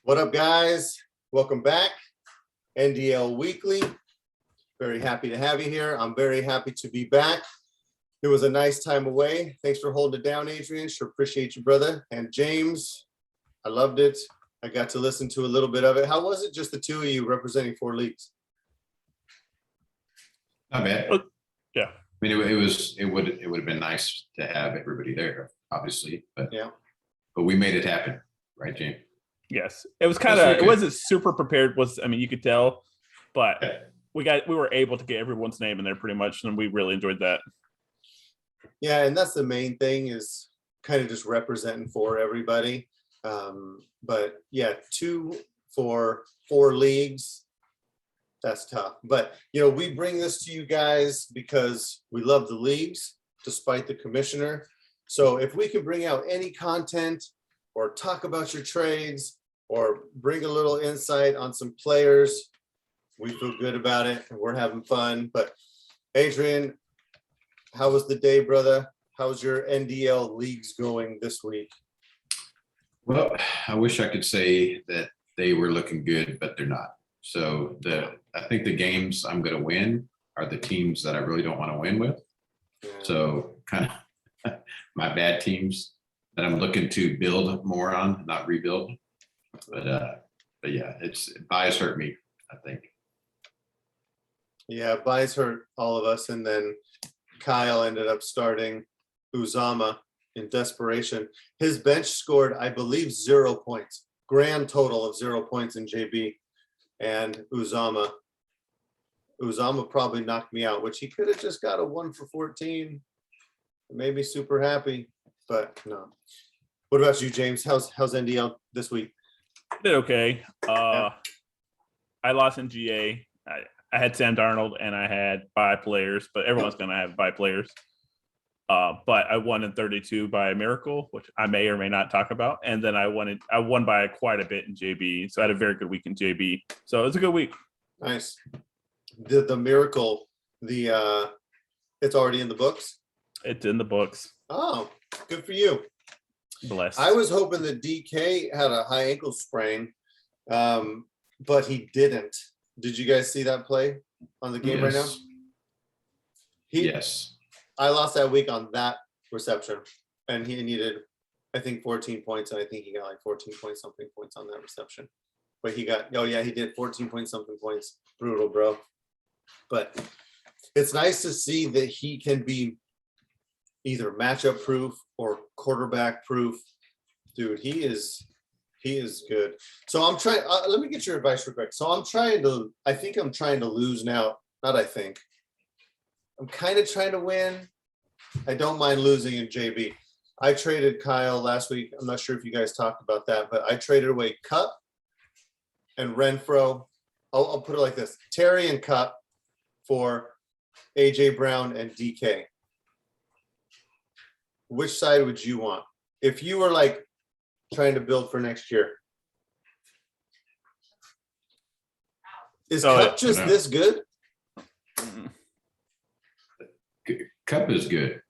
What up, guys? Welcome back. NDL Weekly. Very happy to have you here. I'm very happy to be back. It was a nice time away. Thanks for holding it down, Adrian. Sure appreciate you, brother. And James, I loved it. I got to listen to a little bit of it. How was it, just the two of you representing 4 leagues? Not bad. Yeah. I mean, it would have been nice to have everybody there, obviously, but Yeah. But we made it happen, right, James? Yes. It was kind of, it wasn't super prepared. You could tell, but we were able to get everyone's name in there pretty much, and we really enjoyed that. Yeah, and that's the main thing, is kind of just representing for everybody. But yeah, 2 for 4 leagues, that's tough. But, you know, we bring this to you guys because we love the leagues, despite the commissioner. So if we can bring out any content or talk about your trades or bring a little insight on some players, we feel good about it and we're having fun. But Adrian, how was the day, brother? How's your NDL leagues going this week? Well, I wish I could say that they were looking good, but they're not. So I think the games I'm going to win are the teams that I really don't want to win with. Yeah. So kind of my bad teams that I'm looking to build more on, not rebuild. But yeah, buys hurt me, I think. Yeah, buys hurt all of us. And then Kyle ended up starting Uzama in desperation. His bench scored, I believe, 0 points. Grand total of 0 points in JB. And Uzama probably knocked me out, which he could have just got a 1 for 14. Maybe super happy, but no. What about you, James? How's NDL this week? Did okay. I lost in GA. I had Sam Darnold and I had 5 players, but everyone's going to have 5 players. But I won in 32 by a miracle, which I may or may not talk about. And then I won by quite a bit in JB. So I had a very good week in JB. So it was a good week. Nice. The miracle, it's already in the books? It's in the books. Oh, good for you. Blessed. I was hoping that DK had a high ankle sprain, but he didn't. Did you guys see that play on the game right now? Yes. I lost that week on that reception, and he needed, I think, 14 points, and I think he got like 14 point something points on that reception. But he did 14 point something points. Brutal, bro. But it's nice to see that he can be either matchup proof or quarterback proof. Dude, he is good. So I'm trying, let me get your advice real quick. So I'm trying to lose now. I'm kind of trying to win. I don't mind losing in JB. I traded Kyle last week. I'm not sure if you guys talked about that, but I traded away Cup and Renfro. I'll put it like this: Terry and Cup for AJ Brown and DK. Which side would you want? If you were like trying to build for next year. Is Cup just this good? Cup is good.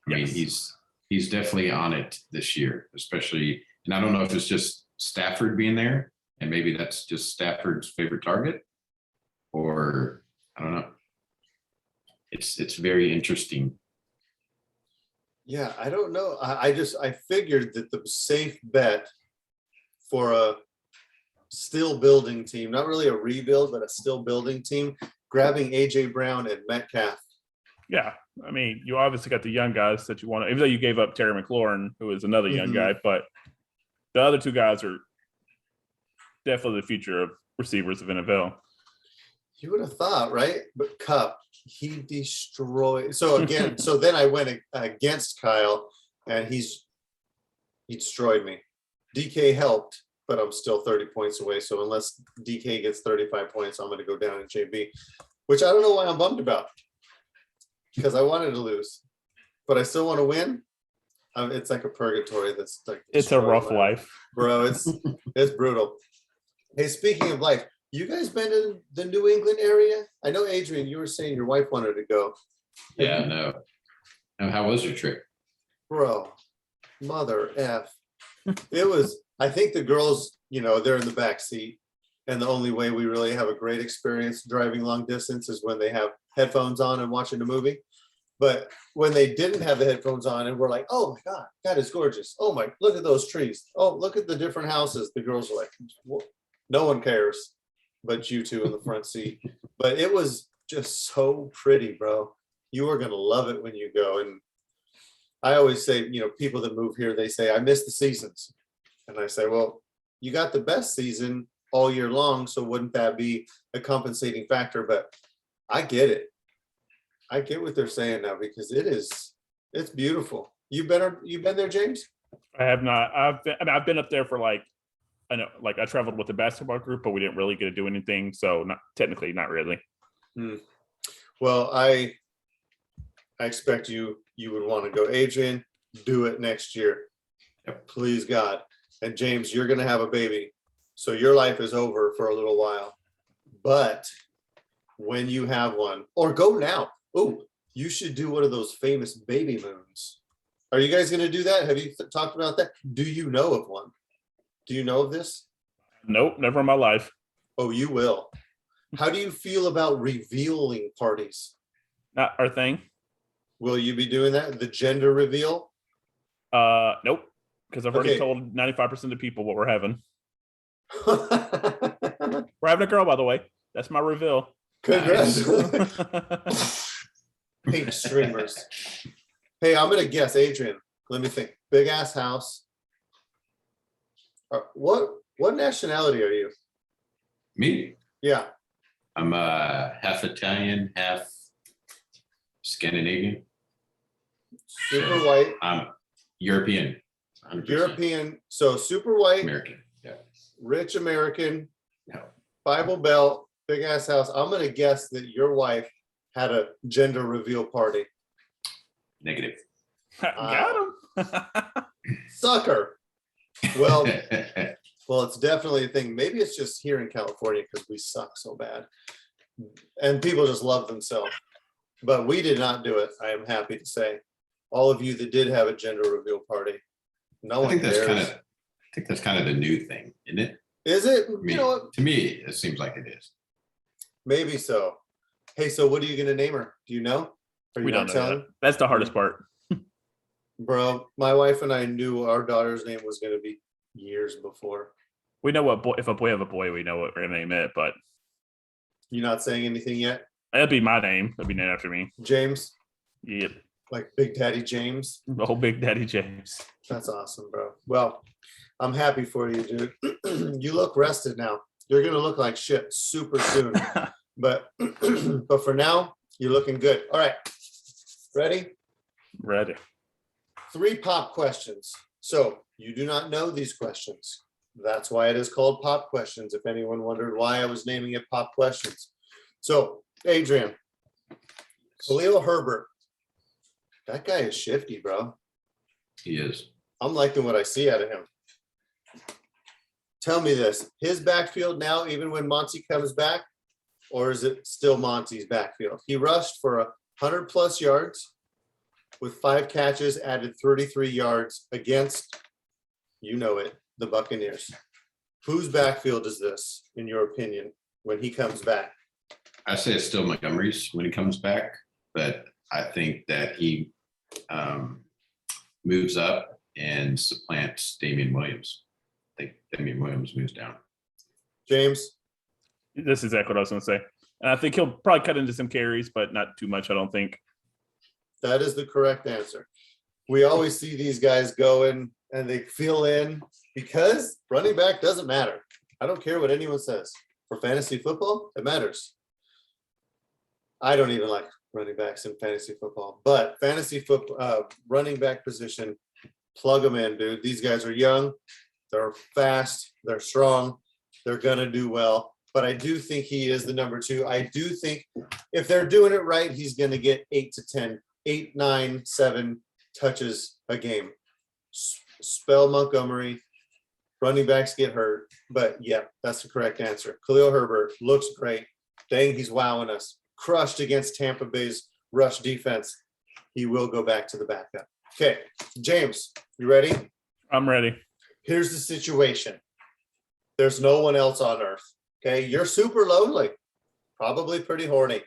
I mean, Yes. he's definitely on it this year, especially, and I don't know if it's just Stafford being there, and maybe that's just Stafford's favorite target, or I don't know. It's very interesting. Yeah, I don't know. I figured that the safe bet for a still building team, not really a rebuild, but a still building team, grabbing AJ Brown and Metcalf. Yeah. I mean, you obviously got the young guys that you want, even though you gave up Terry McLaurin, who is another young guy, but the other 2 guys are definitely the future of receivers of NFL. You would have thought, right? But Cup, he destroyed. So again, so then I went against Kyle, and he destroyed me. DK helped, but I'm still 30 points away. So unless DK gets 35 points, I'm going to go down in JB, which I don't know why I'm bummed about, because I wanted to lose, but I still want to win. It's like a purgatory. That's like it's a rough life, bro. It's brutal. Hey, speaking of life, you guys been in the New England area? I know, Adrian, you were saying your wife wanted to go. Yeah, no. How was your trip? Bro, mother F. It was, I think the girls, they're in the back seat. And the only way we really have a great experience driving long distance is when they have headphones on and watching a movie. But when they didn't have the headphones on and we're like, oh my God, that is gorgeous. Oh my, look at those trees. Oh, look at the different houses. The girls are like, no one cares but you two in the front seat. But it was just so pretty, bro. You are going to love it when you go. And I always say, people that move here, they say, I miss the seasons. And I say, well, you got the best season all year long. So wouldn't that be a compensating factor? But I get it. I get what they're saying now because it's beautiful. You've been there, James? I have not. I've been up there for I traveled with the basketball group, but we didn't really get to do anything. So not really. Well, I expect you would want to go. Adrian, do it next year. Yep. Please God. And James, you're going to have a baby. So your life is over for a little while. But when you have one, or go now. Oh, you should do one of those famous baby moons. Are you guys going to do that? Have you talked about that? Do you know of one? Do you know of this? Nope, never in my life. Oh, you will. How do you feel about revealing parties? Not our thing. Will you be doing that? The gender reveal? Nope. Because I've already Okay. told 95% of people what we're having. We're having a girl, by the way. That's my reveal. Congrats. Pink streamers. Hey, I'm gonna guess, Adrian. Let me think. Big ass house. What nationality are you? Me, Yeah. I'm half Italian, half Scandinavian. Super white. I'm European. 100%. European. So super white, American. Yeah. rich American, No. Bible Belt, big ass house. I'm gonna guess that your wife had a gender reveal party. Negative. Got him. Sucker. Well, it's definitely a thing. Maybe it's just here in California because we suck so bad. And people just love themselves. But we did not do it, I am happy to say. All of you that did have a gender reveal party. No I one think cares. that's kind of the new thing, isn't it? Is it? Me, You know what? To me, it seems like it is. Maybe so. Hey, so what are you gonna name her? Do you know? Are you We not don't know telling? that. That's the hardest part. Bro, my wife and I knew our daughter's name was gonna be years before. We know what boy. If a boy have a boy, we know what we're gonna name it. But You're not saying anything yet? that'd be my name. That'd be named after me. James? Yep. Like Big Daddy James? The whole Big Daddy James. That's awesome, bro. Well, I'm happy for you, dude. You look rested now. You're gonna look like shit super soon. But but for now, you're looking good. All right. Ready? Ready. 3 pop questions. So you do not know these questions. That's why it is called pop questions. If anyone wondered why I was naming it pop questions. So Adrian, Khalil Herbert. That guy is shifty, bro. He is. I'm liking what I see out of him. Tell me this, his backfield now, even when Monty comes back, or is it still Monty's backfield? He rushed for 100+ yards with 5 catches, added 33 yards against, you know it, the Buccaneers. Whose backfield is this, in your opinion, when he comes back? I say it's still Montgomery's when he comes back, but I think that he moves up and supplants Damian Williams. I think Damian Williams moves down. James? That's exactly what I was gonna say. And I think he'll probably cut into some carries, but not too much. I don't think. That is the correct answer. We always see these guys go in and they fill in because running back doesn't matter. I don't care what anyone says. For fantasy football, it matters. I don't even like running backs in fantasy football, but fantasy football, running back position, plug them in, dude. These guys are young, they're fast, they're strong, they're gonna do well. But I do think he is the number 2. I do think if they're doing it right, he's gonna get 8 to 10, 8, 9, 7 touches a game. Spell Montgomery. Running backs get hurt, but yeah, that's the correct answer. Khalil Herbert looks great. Dang, he's wowing us. Crushed against Tampa Bay's rush defense. He will go back to the backup. Okay, James, you ready? I'm ready. Here's the situation. There's no one else on earth. Okay. You're super lonely, probably pretty horny.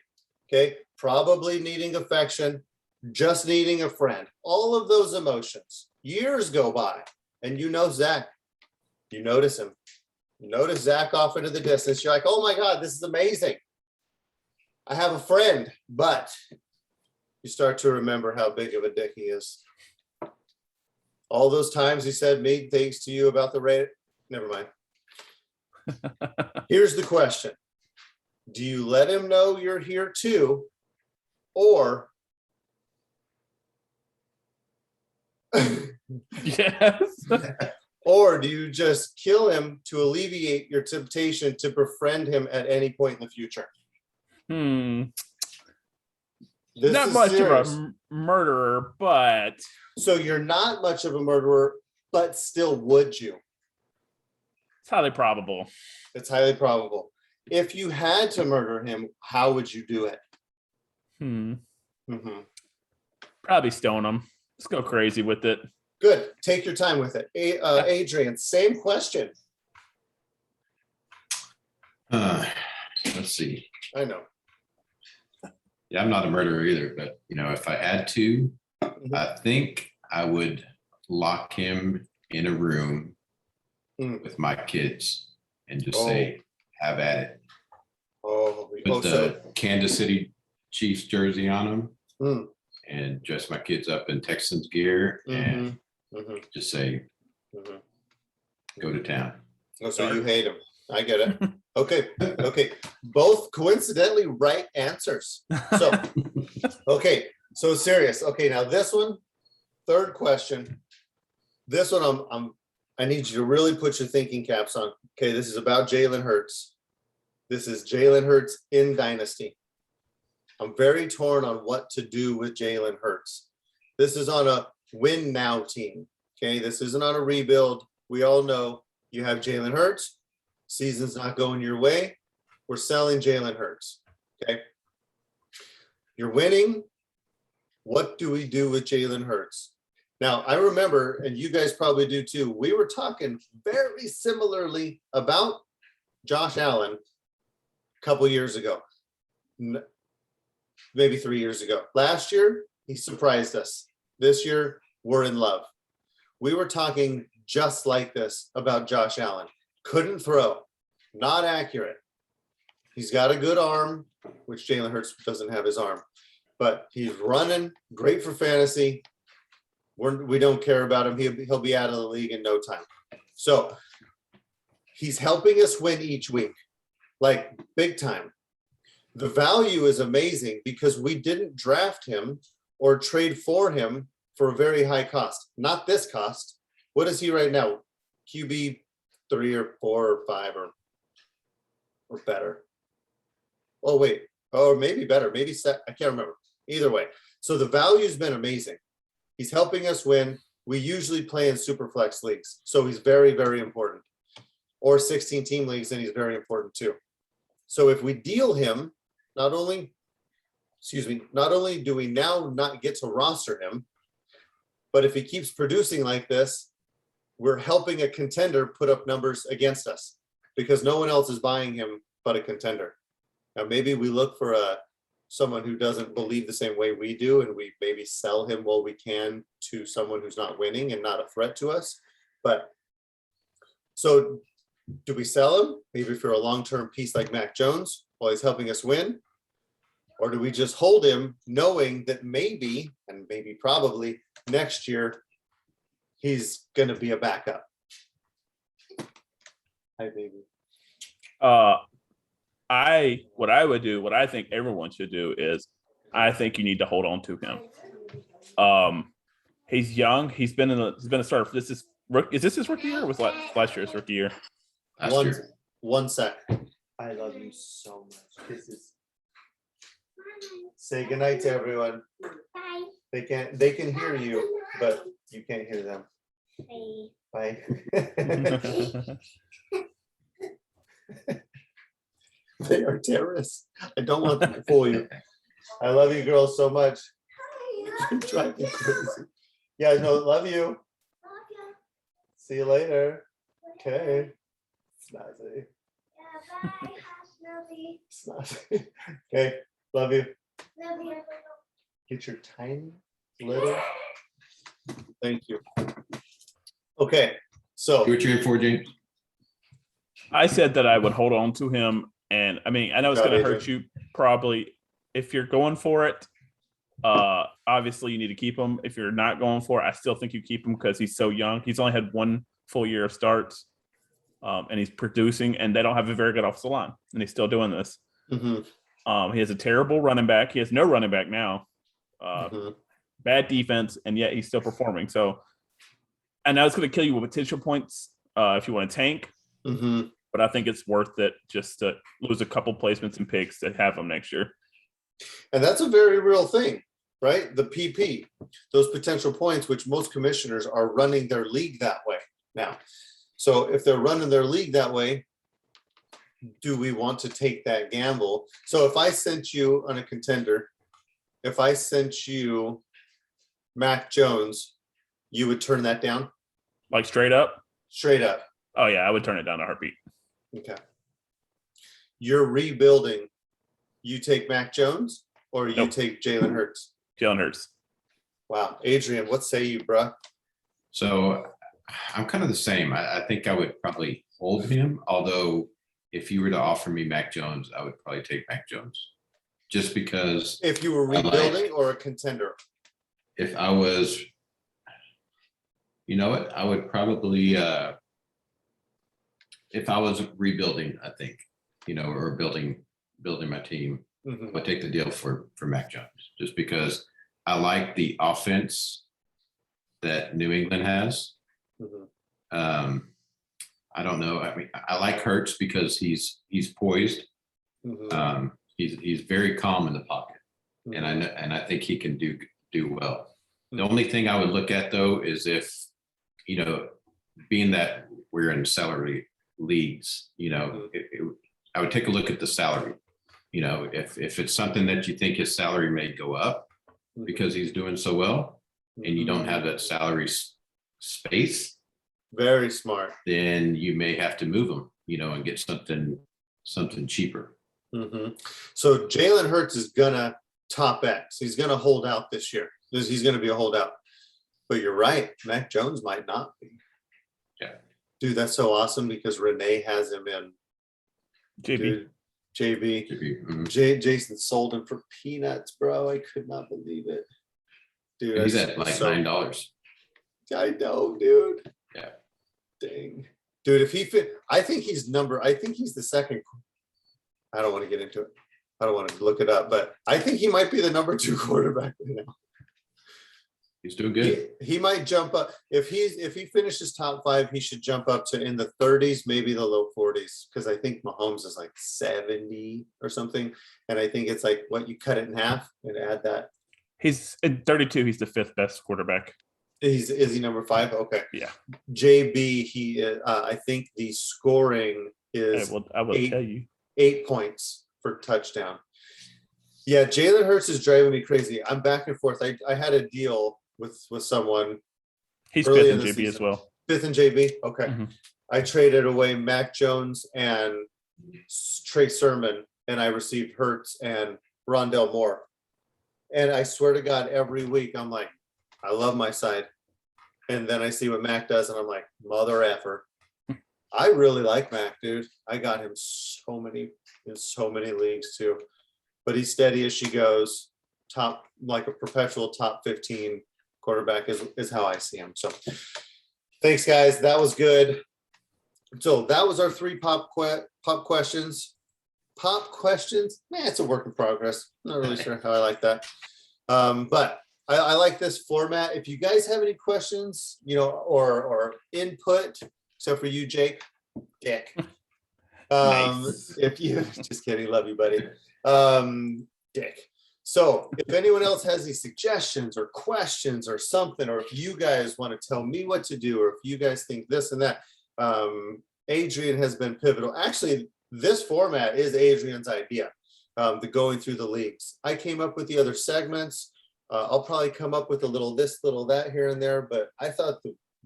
Okay. Probably needing affection, just needing a friend. All of those emotions. Years go by and you know Zach. You notice him. You notice Zach off into the distance. You're like, oh my God, this is amazing. I have a friend, but you start to remember how big of a dick he is. All those times he said mean things to you about the rate. Never mind. Here's the question. Do you let him know you're here too? Or Yes. or do you just kill him to alleviate your temptation to befriend him at any point in the future? This Not is much serious. of a murderer, but So you're not much of a murderer, but still would you? it's highly probable. It's highly probable. If you had to murder him, how would you do it? Mhm. Probably stone him. Let's go crazy with it. Good. Take your time with it. Adrian, same question. Let's see. I know. Yeah, I'm not a murderer either, but if I had to, I think I would lock him in a room with my kids and just say, have at it. Put the Kansas City Chiefs jersey on him and dress my kids up in Texans gear and just say, go to town. Oh, so you hate him. I get it. Okay. Okay. Both coincidentally right answers. So, okay. So serious. Okay. Now this one, third question. This one, I need you to really put your thinking caps on. Okay. This is about Jalen Hurts. This is Jalen Hurts in Dynasty. I'm very torn on what to do with Jalen Hurts. This is on a win now team. Okay. This isn't on a rebuild. We all know you have Jalen Hurts. Season's not going your way. We're selling Jalen Hurts. Okay. You're winning. What do we do with Jalen Hurts? Now, I remember, and you guys probably do too, we were talking very similarly about Josh Allen a couple years ago, maybe 3 years ago. Last year, he surprised us. This year, we're in love. We were talking just like this about Josh Allen. Couldn't throw, not accurate. He's got a good arm, which Jalen Hurts doesn't have his arm, but he's running, great for fantasy. We don't care about him. He'll be out of the league in no time. So he's helping us win each week, like big time. The value is amazing because we didn't draft him or trade for him for a very high cost. Not this cost. What is he right now? QB 3 or 4 or 5 or better. Oh, wait. Or maybe better. Maybe set. I can't remember. Either way. So the value's been amazing. He's helping us win. We usually play in super flex leagues. So he's very, very important. Or 16 team leagues, and he's very important too. So if we deal him, not only do we now not get to roster him, but if he keeps producing like this, we're helping a contender put up numbers against us because no one else is buying him but a contender. Now, maybe we look for someone who doesn't believe the same way we do, and we maybe sell him while we can to someone who's not winning and not a threat to us. But so do we sell him maybe for a long-term piece like Mac Jones while he's helping us win? Or do we just hold him knowing that maybe, and maybe probably next year, he's going to be a backup? Hi, baby. What I would do, what I think everyone should do is, I think you need to hold on to him. He's young. He's been a starter. Is this his rookie year? Or was last year's rookie year? One sec. I love you so much. Kisses. Say goodnight to everyone. Bye. They can hear you, but you can't hear them. Bye. Bye. They are terrorists. I don't want them to fool you. I love you girls so much. You drive me crazy. Yeah, no, love you. See you later. Okay. Snazzy. Yeah, bye. Snazzy. Snazzy. Okay. Love you. Love you. Get your tiny little. Thank you. Okay. So You were cheering for, James? I said that I would hold on to him, and I mean, I know it's Got going to it, hurt you probably if you're going for it. Obviously, you need to keep him. If you're not going for it, I still think you keep him because he's so young. He's only had 1 full year of starts, and he's producing. And they don't have a very good offensive line, and he's still doing this. mhm, He has a terrible running back. He has no running back now. mhm. Bad defense, and yet he's still performing. So, and now it's going to kill you with potential points if you want to tank. Mhm. But I think it's worth it just to lose a couple placements and picks to have them next year. And that's a very real thing, right? The PP, those potential points, which most commissioners are running their league that way now. So if they're running their league that way, do we want to take that gamble? So if I sent you on a contender, if I sent you Mac Jones, you would turn that down Like straight up. straight up. Oh yeah, I would turn it down a heartbeat. Okay. You're rebuilding. You take Mac Jones or you Nope. take Jalen Hurts? Jalen Hurts. Wow. Adrian, what say you, bruh? So I'm kind of the same. I think I would probably hold him. Although if you were to offer me Mac Jones, I would probably take Mac Jones. Just because If you were I like- rebuilding or a contender? if I was, you know what, I would probably, if I was rebuilding, I think, or building my team, Mhm. I would take the deal for Mac Jones, just because I like the offense that New England has. Mhm. I don't know. I mean, I like Hurts because he's poised. Mhm. He's very calm in the pocket, and I think he can do well. The only thing I would look at though is if, being that we're in salary leagues, I would take a look at the salary. If it's something that you think his salary may go up because he's doing so well, and you don't have that salary space, Very smart. then you may have to move him, and get something cheaper. Mhm. So Jalen Hurts is gonna top X. He's gonna hold out this year. He's gonna be a holdout. But you're right, Mac Jones might not be. Yeah. Dude, that's so awesome because Renee has him in. JB. Dude, JB. Mhm. Jason sold him for peanuts, bro. I could not believe it. Dude, He's that's at like so- $9. I know, dude. Yeah. Dang. Dude, if he fit, I think he's the second. I don't want to get into it. I don't want to look it up, but I think he might be the number 2 quarterback right now. He's doing good. He might jump up. If he finishes top 5, he should jump up to in the 30s, maybe the low 40s, because I think Mahomes is like 70 or something. And I think it's like what you cut it in half and add that. He's in 32. He's the 5th best quarterback. Is he number 5? Okay. Yeah. JB, he is, I think the scoring is I will tell you. 8 points for touchdown. Yeah, Jalen Hurts is driving me crazy. I'm back and forth. I had a deal with someone. He's early 5th in in the JB as season. well. 5th in JB. Okay. Mhm. I traded away Mac Jones and Trey Sermon, and I received Hurts and Rondell Moore. And I swear to God, every week I'm like, I love my side. And then I see what Mac does, and I'm like, mother effer. I really like Mac, dude. I got him in so many leagues too. But he's steady as she goes. Top, like a perpetual top 15 quarterback is how I see him. So thanks, guys. That was good. So that was our 3 pop questions. Pop questions? Man, it's a work in progress. Not really sure how I like that. But I like this format. If you guys have any questions, or input, except for you, Jake, Dick. Nice. If you just kidding, love you, buddy. Dick. So if anyone else has any suggestions or questions or something, or if you guys want to tell me what to do, or if you guys think this and that, Adrian has been pivotal. Actually, this format is Adrian's idea, the going through the leagues. I came up with the other segments. I'll probably come up with a little this, little that here and there, but I thought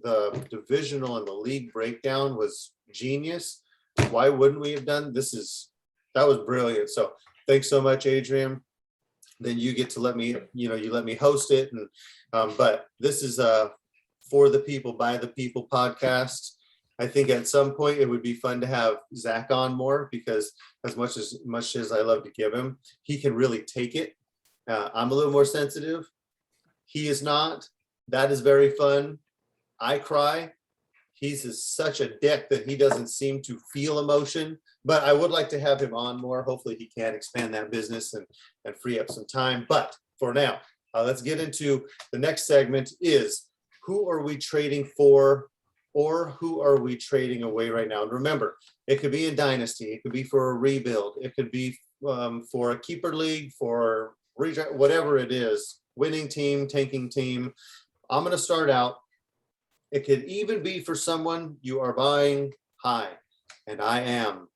the divisional and the league breakdown was genius. Why wouldn't we have done that was brilliant. So thanks so much, Adrian. Then you get to let me, you let me host it. And but this is for the people, by the people podcast. I think at some point it would be fun to have Zach on more, because as much as I love to give him, he can really take it. I'm a little more sensitive. He is not. That is very fun. I cry. He's such a dick that he doesn't seem to feel emotion, but I would like to have him on more. Hopefully he can expand that business and free up some time. But for now, let's get into the next segment is who are we trading for, or who are we trading away right now? And remember, it could be in Dynasty. It could be for a rebuild. It could be for a keeper league, for whatever it is, winning team, tanking team. I'm going to start out. It could even be for someone you are buying high, and I am.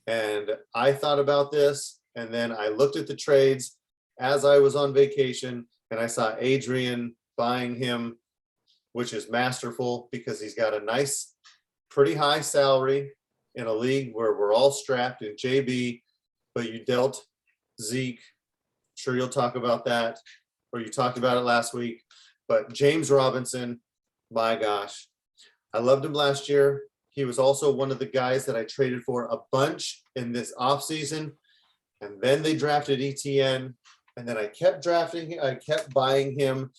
And I thought about this, and then I looked at the trades as I was on vacation, and I saw Adrian buying him, which is masterful because he's got a nice, pretty high salary in a league where we're all strapped in JB, but you dealt Zeke. I'm sure you'll talk about that, or you talked about it last week. But James Robinson, my gosh, I loved him last year. He was also one of the guys that I traded for a bunch in this offseason. And then they drafted ETN. And then I kept drafting him. I kept buying him.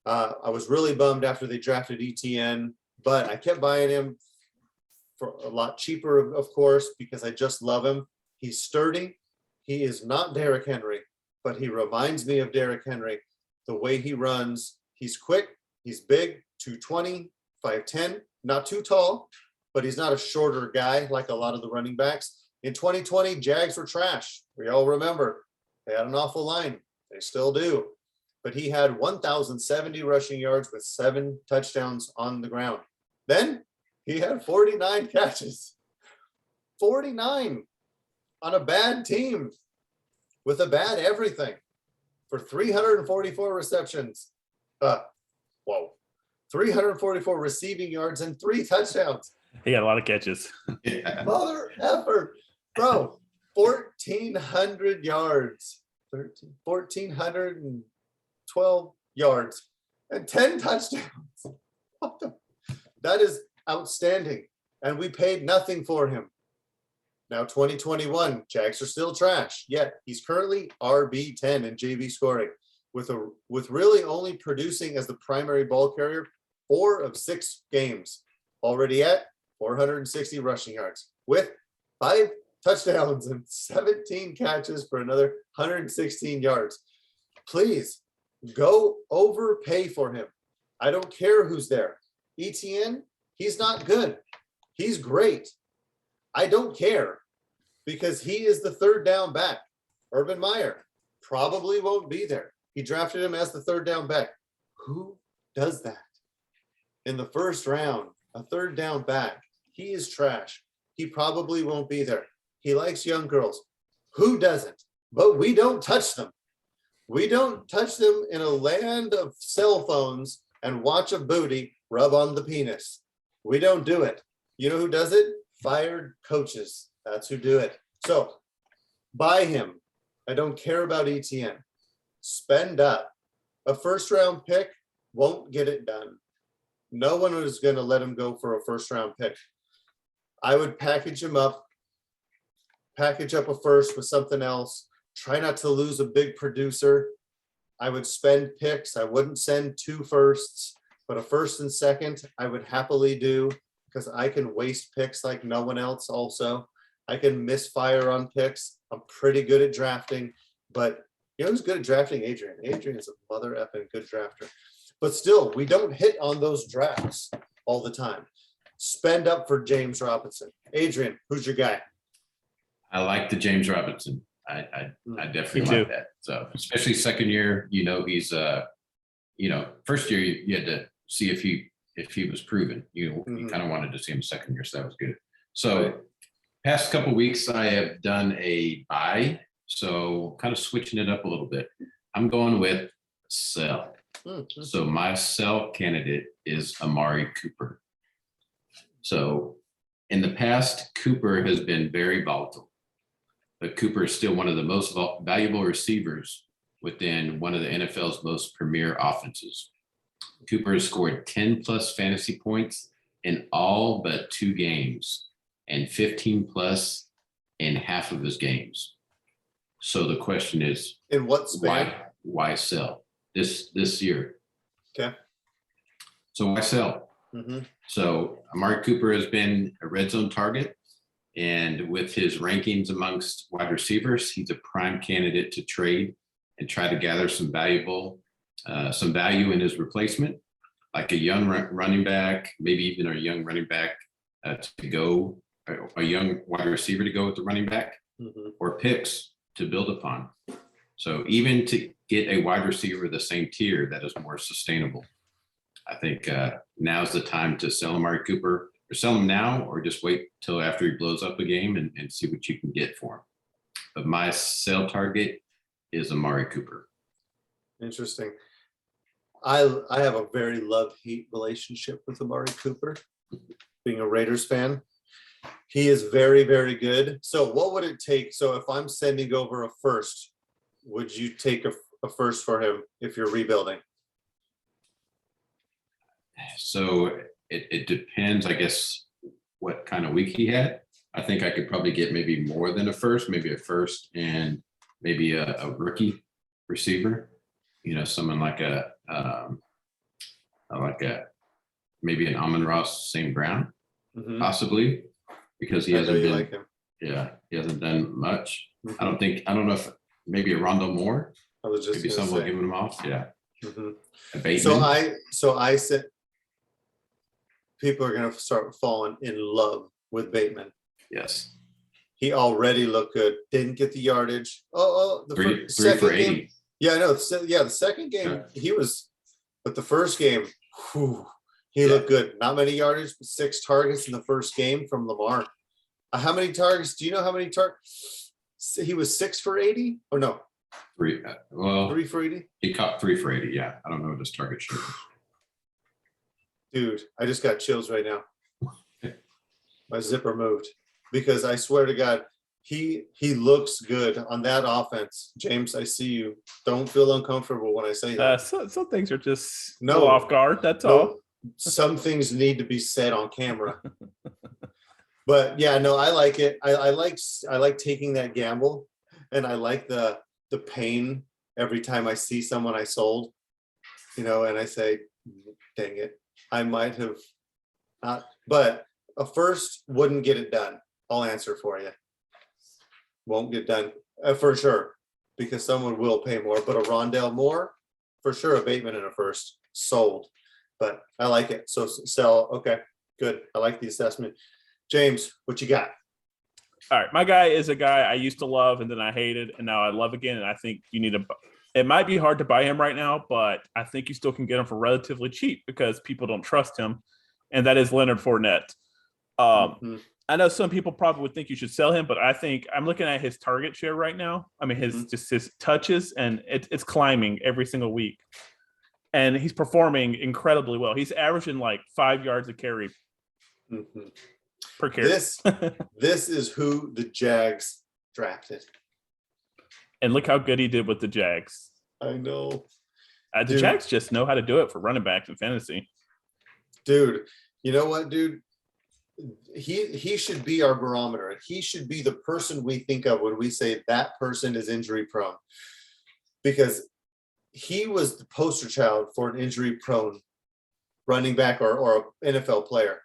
I was really bummed after they drafted ETN, but I kept buying him for a lot cheaper, of course, because I just love him. He's sturdy. He is not Derrick Henry, but he reminds me of Derrick Henry. The way he runs, he's quick, he's big, 220, 5'10", not too tall, but he's not a shorter guy like a lot of the running backs. In 2020, Jags were trash. We all remember. They had an awful line. They still do. But he had 1,070 rushing yards with 7 touchdowns on the ground. Then he had 49 catches. 49 on a bad team with a bad everything for 344 receptions. 344 receiving yards and 3 touchdowns. He got a lot of catches. Yeah. Mother effer, bro. 1,400 yards, 1,412 yards, and 10 touchdowns. That is outstanding. And we paid nothing for him. Now 2021, Jags are still trash. Yet he's currently RB10 in JV scoring, with really only producing as the primary ball carrier 4 of 6 games. Already at 460 rushing yards with 5 touchdowns and 17 catches for another 116 yards. Please go overpay for him. I don't care who's there. ETN, he's not good. He's great. I don't care, because he is the 3rd down back. Urban Meyer probably won't be there. He drafted him as the 3rd down back. Who does that? In the 1st round, a 3rd down back. He is trash. He probably won't be there. He likes young girls. Who doesn't? But we don't touch them. We don't touch them in a land of cell phones and watch a booty rub on the penis. We don't do it. You know who does it? Fired coaches. That's who do it. So buy him. I don't care about ETN. Spend up. A 1st round pick won't get it done. No one is going to let him go for a 1st round pick. I would package him up, package up a 1st with something else. Try not to lose a big producer. I would spend picks. I wouldn't send 2 firsts, but a 1st and 2nd I would happily do, because I can waste picks like no one else also. I can misfire on picks. I'm pretty good at drafting, but you know who's good at drafting? Adrian. Adrian is a mother effing good drafter. But still, we don't hit on those drafts all the time. Spend up for James Robinson. Adrian, who's your guy? I like the James Robinson. I definitely like that. So especially 2nd year, he's first year you had to see if he was proven. You kind of wanted to see him 2nd year, so that was good. So past couple weeks I have done a buy, so kind of switching it up a little bit. I'm going with sell. So my sell candidate is Amari Cooper. So in the past, Cooper has been very volatile, but Cooper is still one of the most valuable receivers within one of the NFL's most premier offenses. Cooper has scored 10 plus fantasy points in all but 2 games and 15 plus in half of his games. So the question is, In what span? why sell this year? Okay. So why sell? Mm-hmm. So Amari Cooper has been a red zone target, and with his rankings amongst wide receivers, he's a prime candidate to trade and try to gather some value in his replacement, like a young running back, maybe even a young running back to go, a young wide receiver to go with the running back, or picks to build upon. So even to get a wide receiver of the same tier that is more sustainable, I think now's the time to sell Amari Cooper, or sell him now, or just wait till after he blows up a game and see what you can get for him. But my sell target is Amari Cooper. Interesting. I have a very love-hate relationship with Amari Cooper, being a Raiders fan. He is very, very good. So what would it take? So if I'm sending over a first, would you take a first for him if you're rebuilding? So it depends, I guess, what kind of week he had. I think I could probably get maybe more than a first and maybe a rookie receiver, someone like maybe an Amon-Ra St. Brown, possibly, because he hasn't been, like him. Yeah, he hasn't done much. I don't know if maybe a Rondo Moore, I was just maybe someone giving him off. Yeah. A Bateman. So I said people are going to start falling in love with Bateman. Yes. He already looked good. Didn't get the yardage. Three second for 80. game. Yeah, I know. The second game he was, but the first game, he looked good. Not many yardage, but 6 targets in the first game from Lamar. How many targets? Do you know how many targets? He was 6 for 80 or no? 3 for 80. He caught 3 for 80. Yeah, I don't know what his target should be. Dude, I just got chills right now. My zipper moved because I swear to God, he looks good on that offense. James, I see you. Don't feel uncomfortable when I say that. Some things are just no off guard. That's all. Some things need to be said on camera. But yeah, no, I like it. I like taking that gamble, and I like the pain every time I see someone I sold, and I say, dang it, I might have not, but a first wouldn't get it done. I'll answer for you. Won't get done for sure, because someone will pay more, but a Rondell Moore, for sure, a Bateman and a first sold, but I like it. So sell. Okay, good. I like the assessment. James, what you got? All right. My guy is a guy I used to love and then I hated and now I love again. And I think you need it might be hard to buy him right now, but I think you still can get him for relatively cheap because people don't trust him. And that is Leonard Fournette. I know some people probably would think you should sell him, but I think I'm looking at his target share right now. I mean, his touches, and it's climbing every single week. And he's performing incredibly well. He's averaging like 5 yards a carry per carry. This is who the Jags drafted. And look how good he did with the Jags. I know. The Jags just know how to do it for running backs in fantasy. Dude, you know what, dude? He should be our barometer. He should be the person we think of when we say that person is injury prone, because he was the poster child for an injury prone running back or an NFL player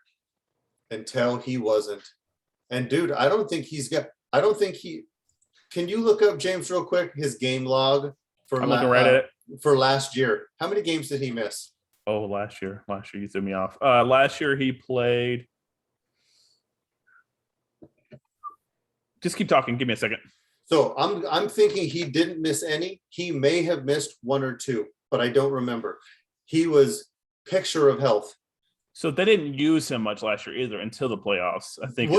until he wasn't. And dude, can you look up, James, real quick, his game log for last year? How many games did he miss? Oh, last year you threw me off. Last year he played. Just keep talking. Give me a second. So I'm thinking he didn't miss any. He may have missed 1 or 2, but I don't remember. He was picture of health. So they didn't use him much last year either until the playoffs. I think.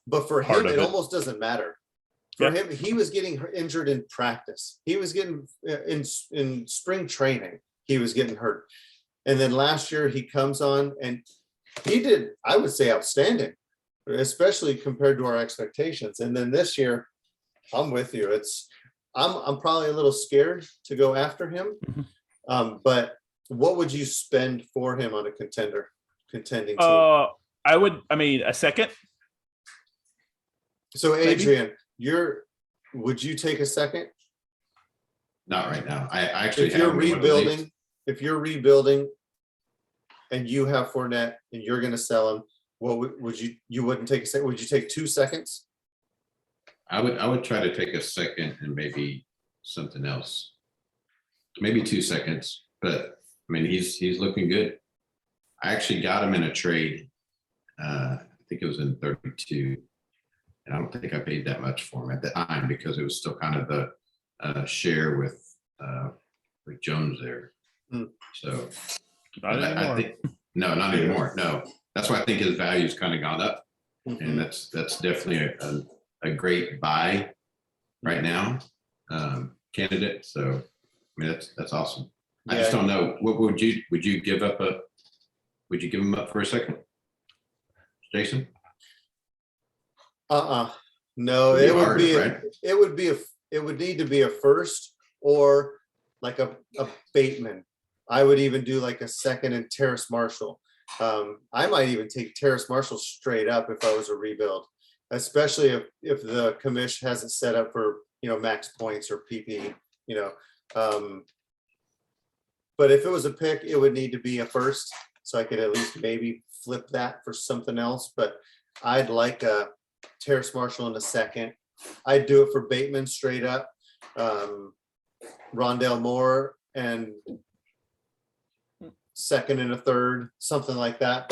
But for him, it almost doesn't matter. For him, he was getting injured in practice. He was getting in spring training. he was getting hurt. And then last year he comes on and he did, I would say, outstanding, especially compared to our expectations. And then this year, I'm with you. I'm probably a little scared to go after him. But what would you spend for him on a contending team? A second. So Adrian, would you take a second? Not right now. I actually If you're have one of these. rebuilding and you have Fournette and you're going to sell him, what would you wouldn't take a second? Would you take 2 seconds? I would try to take a second and maybe something else. Maybe 2 seconds, but I mean he's looking good. I actually got him in a trade. I think it was in 32. And I don't think I paid that much for him at the time because it was still kind of the share with Jones there. So Not I anymore. think no, not anymore. No, that's why I think his value's kind of gone up, and that's definitely a great buy right now, candidate. So I mean that's awesome. I just don't know. What would you give up would you give him up for a second, Jason? No, It'd it be would harder, be right? it would need to be a first or like a Bateman. I would even do like a second and Terrace Marshall. I might even take Terrace Marshall straight up if I was a rebuild, especially if the commish has it set up for, max points or PP, but if it was a pick, it would need to be a first, so I could at least maybe flip that for something else. But I'd like a Terrace Marshall in a second. I'd do it for Bateman straight up, Rondell Moore and second and a third, something like that.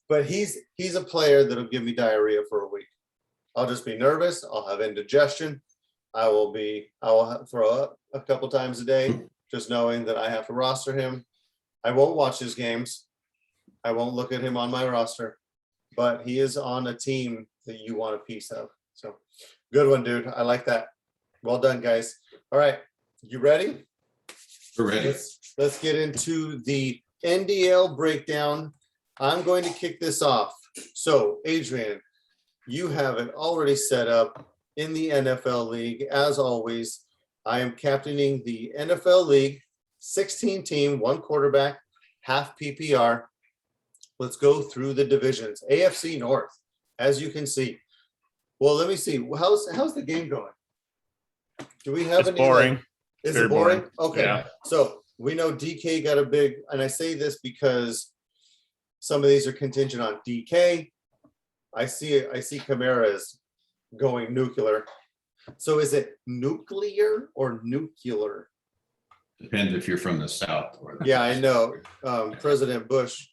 But he's a player that'll give me diarrhea for a week. I'll just be nervous. I'll have indigestion. I will throw up a couple times a day, just knowing that I have to roster him. I won't watch his games. I won't look at him on my roster, but he is on a team that you want a piece of. So good one, dude. I like that. Well done, guys. All right. You ready? We're ready. Let's get into the NDL breakdown. I'm going to kick this off. So Adrian, you have it already set up in the NFL League. As always, I am captaining the NFL League, 16 team, 1 quarterback, half PPR. Let's go through the divisions. AFC North, as you can see. Well, let me see. How's the game going? Do we have It's any? boring. Is Very it boring? boring. Okay. Yeah. So we know DK got a big, and I say this because some of these are contingent on DK. I see Kamara is going nuclear. So is it nuclear or nuclear? Depends if you're from the South or the Yeah, I know. President Bush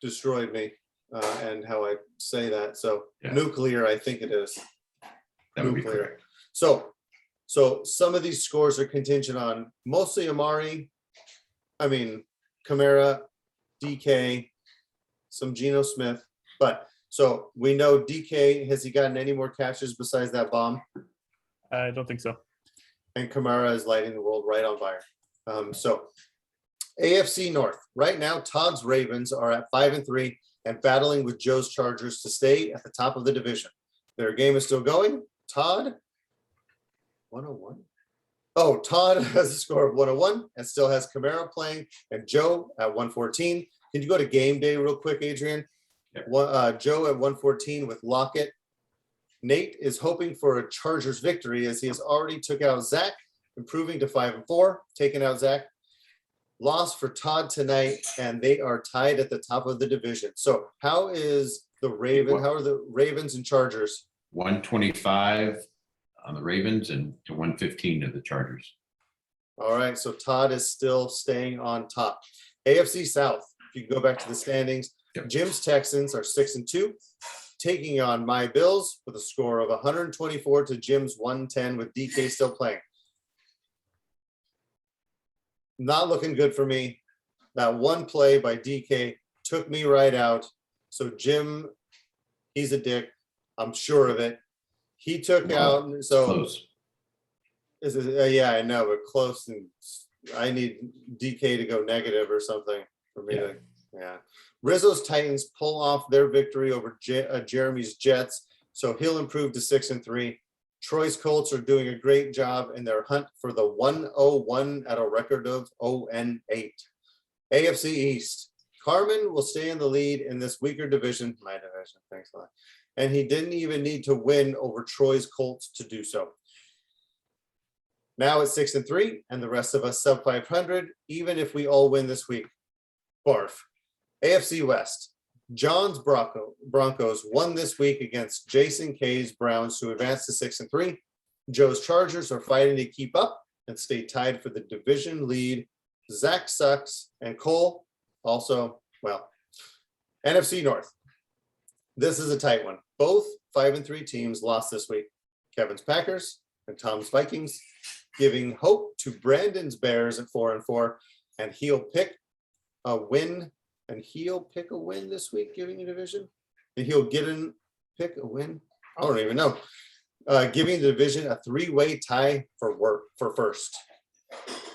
destroyed me and how I say that. So Yeah. nuclear, I think it is. That would be Nuclear. correct. So some of these scores are contingent on mostly Kamara, DK, some Geno Smith. But so we know DK, has he gotten any more catches besides that bomb? I don't think so. And Kamara is lighting the world right on fire. So AFC North, right now, Todd's Ravens are at 5-3 and battling with Joe's Chargers to stay at the top of the division. Their game is still going. Todd, 101. Oh, Todd has a score of 101 and still has Kamara playing, and Joe at 114. Can you go to game day real quick, Adrian? Yep. Joe at 114 with Lockett. Nate is hoping for a Chargers victory as he has already took out Zach, improving to 5-4, taking out Zach. Loss for Todd tonight, and they are tied at the top of the division. So how is the Raven? How are the Ravens and Chargers? 125 on the Ravens and to 115 to the Chargers. All right, so Todd is still staying on top. AFC South, if you can go back to the standings, Yep. Jim's Texans are 6-2, taking on my Bills with a score of 124 to Jim's 110 with DK still playing. Not looking good for me. That one play by DK took me right out. So Jim, he's a dick. I'm sure of it. He took Well, out. So Close. is it, yeah, I know, but close and I need DK to go negative or something for me to, yeah. Rizzo's Titans pull off their victory over Jeremy's Jets, so he'll improve to 6-3. Troy's Colts are doing a great job in their hunt for the 101 at a record of 0-8. AFC East. Carmen will stay in the lead in this weaker division, my division, thanks a lot. And he didn't even need to win over Troy's Colts to do so. Now it's 6-3, and the rest of us sub 500, even if we all win this week. Barf. AFC West. John's Broncos won this week against Jason K's Browns to advance to 6-3. Joe's Chargers are fighting to keep up and stay tied for the division lead. Zach sucks, and Cole also, well. NFC North. This is a tight one. Both 5-3 teams lost this week. Kevin's Packers and Tom's Vikings, giving hope to Brandon's Bears at 4-4, and he'll pick a win. And he'll pick a win this week, giving a division. And he'll pick a win. I don't even know. Giving the division a 3-way tie for first.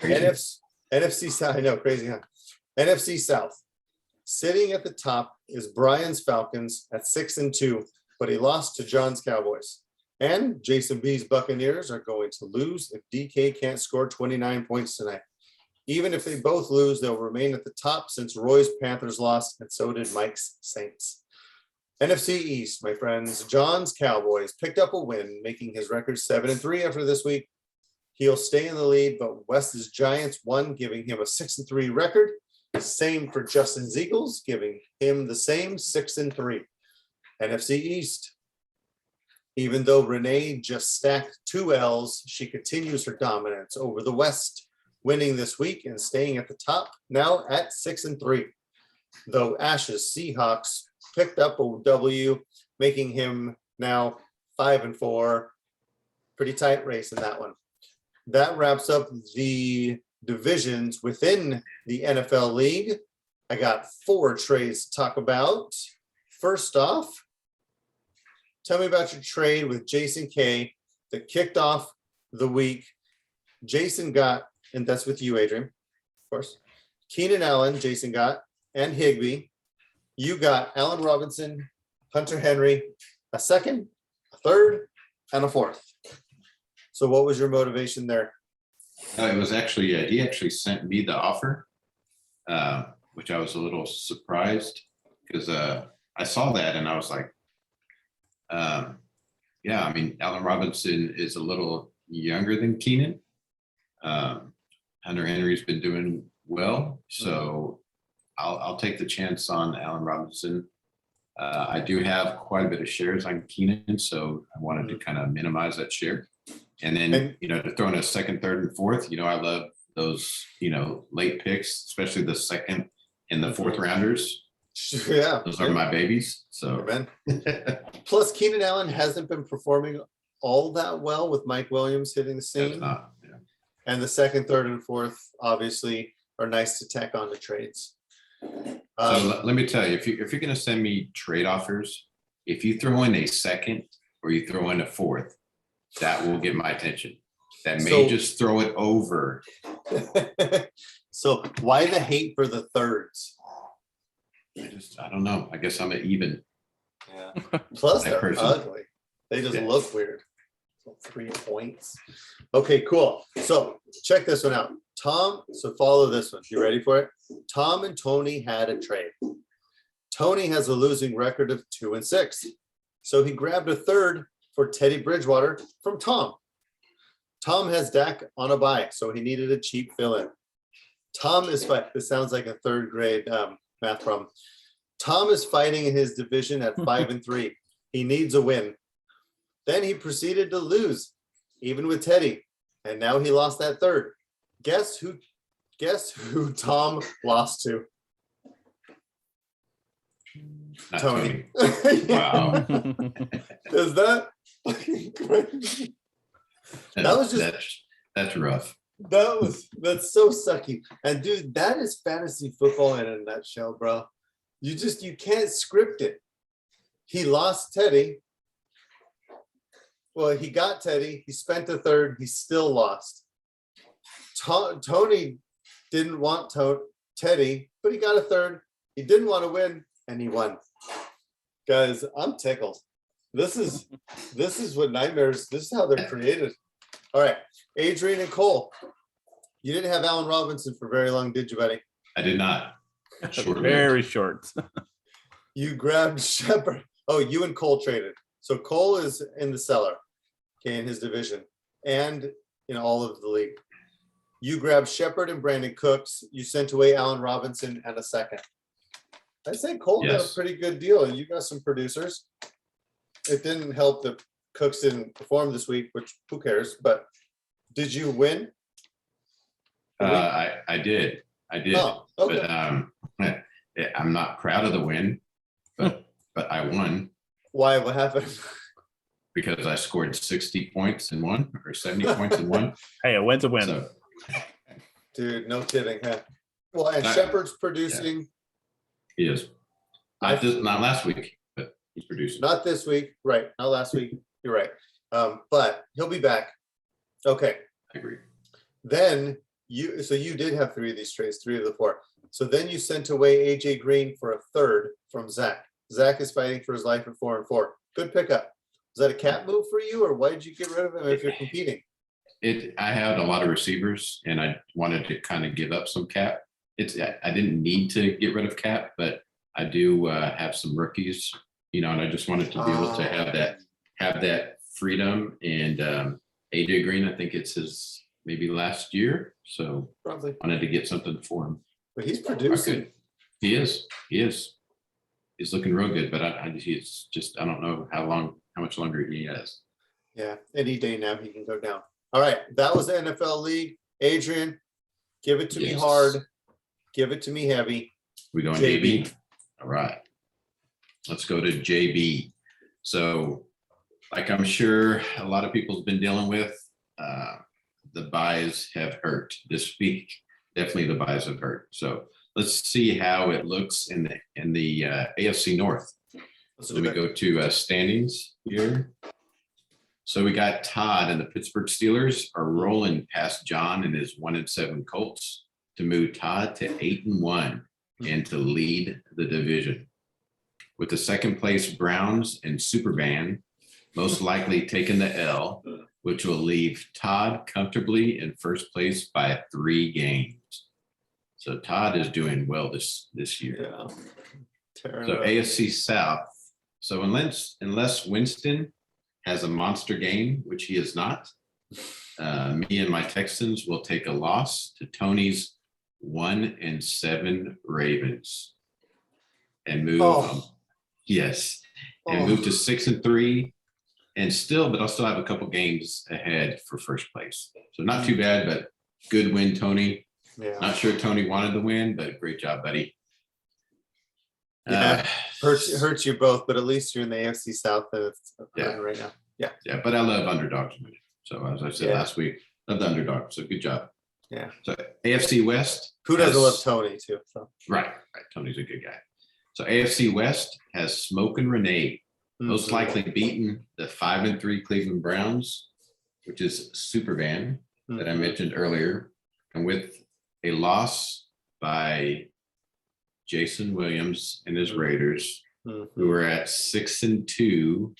NFC South. I know, crazy, huh? NFC South. Sitting at the top is Brian's Falcons at 6-2, but he lost to John's Cowboys. And Jason B's Buccaneers are going to lose if DK can't score 29 points tonight. Even if they both lose, they'll remain at the top since Roy's Panthers lost, and so did Mike's Saints. NFC East, my friends. John's Cowboys picked up a win, making his record 7-3 after this week. He'll stay in the lead, but West's Giants won, giving him a 6-3 record. Same for Justin's Eagles, giving him the same 6-3. NFC East. Even though Renee just stacked 2 L's, she continues her dominance over the West, winning this week and staying at the top, now at 6-3. Though Ash's Seahawks picked up a W, making him now 5-4. Pretty tight race in that one. That wraps up the divisions within the NFL league. I got 4 trades to talk about. First off, tell me about your trade with Jason K that kicked off the week. Jason got, and that's with you, Adrian, of course. Keenan Allen, Jason got, and Higbee. You got Allen Robinson, Hunter Henry, a second, a third, and a fourth. So what was your motivation there? It was actually, he actually sent me the offer, which I was a little surprised because I saw that and I was like, yeah, I mean, Allen Robinson is a little younger than Keenan. Hunter Henry's been doing well, so I'll take the chance on Allen Robinson. I do have quite a bit of shares on Keenan, so I wanted to kind of minimize that share. And then, to throw in a second, third, and fourth, I love those, late picks, especially the second and the fourth rounders. Yeah. Those are my babies. So, plus Keenan Allen hasn't been performing all that well with Mike Williams hitting the scene. And the second, third, and fourth obviously are nice to tack on the trades. So let me tell you, if you're going to send me trade offers, if you throw in a second or you throw in a fourth, that will get my attention. That may just throw it over. So why the hate for the thirds? I don't know. I guess I'm an even. Yeah. Plus they're ugly. They just look weird. So 3 points. Okay, cool. So check this one out. So follow this one. You ready for it? Tom and Tony had a trade. Tony has a losing record of 2-6. So he grabbed a third for Teddy Bridgewater from Tom. Tom has Dak on a bye, so he needed a cheap fill-in. Tom is fighting. This sounds like a third grade math problem. Tom is fighting in his division at 5-3. He needs a win. Then he proceeded to lose, even with Teddy, and now he lost that third. Guess who Tom lost to? Not Tony. Wow. Is that crazy? That was just that's rough. That's so sucky. And dude, that is fantasy football in a nutshell, bro. You can't script it. He lost Teddy. Well, he got Teddy. He spent a third. He still lost. Tony didn't want Teddy, but he got a third. He didn't want to win, and he won. Guys, I'm tickled. This is what nightmares. This is how they're created. All right, Adrian and Cole. You didn't have Allen Robinson for very long, did you, buddy? I did not. Very short. You grabbed Shepard. Oh, you and Cole traded. So Cole is in the cellar, okay, in his division, and in all of the league. You grabbed Shepard and Brandon Cooks. You sent away Allen Robinson and a second. I'd say Cole got a Yes. pretty good deal. You got some producers. It didn't help that Cooks didn't perform this week, which who cares? But did you win? I did. Oh, okay. But I'm not proud of the win, but I won Why? What happened? because I scored 60 points in one or 70 points in one. Hey, a win's a win. So Dude, no kidding. Huh? Well, and Not- Shepard's producing. he is. Not last week, but he's producing. Not this week, right? Not last week. You're right. But he'll be back. Okay. I agree. Then you did have 3 of these trades, 3 of the 4. So then you sent away AJ Green for a third from Zach. Zach is fighting for his life at 4-4. Good pickup. Was that a cap move for you, or why did you get rid of him if you're competing? I had a lot of receivers and I wanted to kind of give up some cap. I didn't need to get rid of cap, but I do have some rookies, and I just wanted to be able to have that freedom. And AJ Green, I think it's his maybe last year, so Probably. wanted to get something for him. But he's producing. He is. He's looking real good, but he's just, I don't know how much longer he has. Yeah, any day now he can go down. All right, that was the NFL League. Adrian, give it to me Yes. hard. Give it to me heavy. We going JB. JB? All right. Let's go to JB. So, like I'm sure a lot of people have been dealing with, the buys have hurt this week. Definitely the buys have hurt. So let's see how it looks in the AFC North. So we go to standings here. So we got Todd and the Pittsburgh Steelers are rolling past John and his 1-7 Colts to move Todd to 8-1 and to lead the division. With the second place Browns and Superman most likely taking the L, which will leave Todd comfortably in first place by 3 games. So Todd is doing well this year. Yeah. Tearing So it up. AFC South. So unless Winston has a monster game, which he is not, me and my Texans will take a loss to Tony's 1-7 Ravens and move. Yes, and move to 6-3, but I'll still have a couple games ahead for first place. So not too bad, but good win, Tony. Yeah. Not sure Tony wanted the win, but great job, buddy. Yeah. Hurts you both, but at least you're in the AFC South Yeah. right now. Yeah, but I love underdogs. So as I said Yeah. last week, love the underdog. So good job. Yeah. So AFC West. Who doesn't has- love Tony too? So. Right. Tony's a good guy. So AFC West has Smoke and Renee, most Mhm. likely beaten the 5-3 Cleveland Browns, which is Superman that I Mhm. mentioned earlier, and with a loss by Jason Williams and his Raiders, Mhm. who are at 6-2,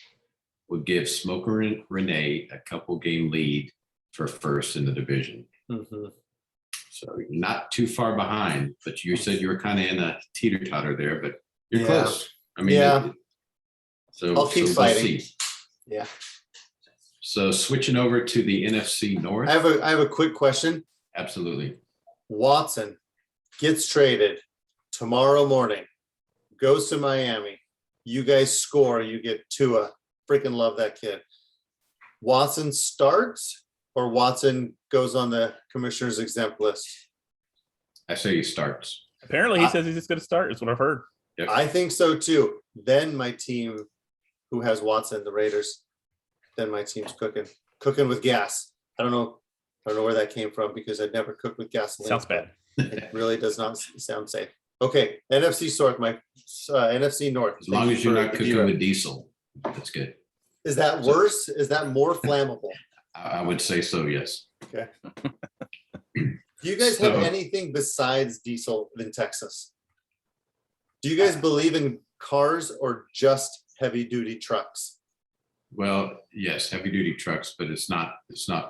would give Smoker and Renee a couple game lead for first in the division. Mhm. So you're not too far behind, but you said you were kind of in a teeter-totter there, but you're Yeah. close. I mean, Yeah. So I'll keep we'll fighting. see. Yeah. So switching over to the NFC North. I have a quick question. Absolutely. Watson gets traded tomorrow morning, goes to Miami. You guys score, you get Tua. Freaking love that kid. Watson starts or Watson goes on the commissioner's exempt list? I say he starts. Apparently, he says he's just going to start. Is what I've heard. Yep. I think so too. Then my team, who has Watson, the Raiders, then my team's cooking with gas. I don't know where that came from because I'd never cooked with gasoline. Sounds bad. It really does not sound safe. Okay, NFC North, NFC North. As long Thank as you you're for not the cooking zero. with diesel, that's good. Is that worse? Is that more flammable? I would say so, yes. Okay. Do you guys have So- anything besides diesel in Texas? Do you guys believe in cars or just heavy duty trucks? Well, yes, heavy duty trucks, but it's not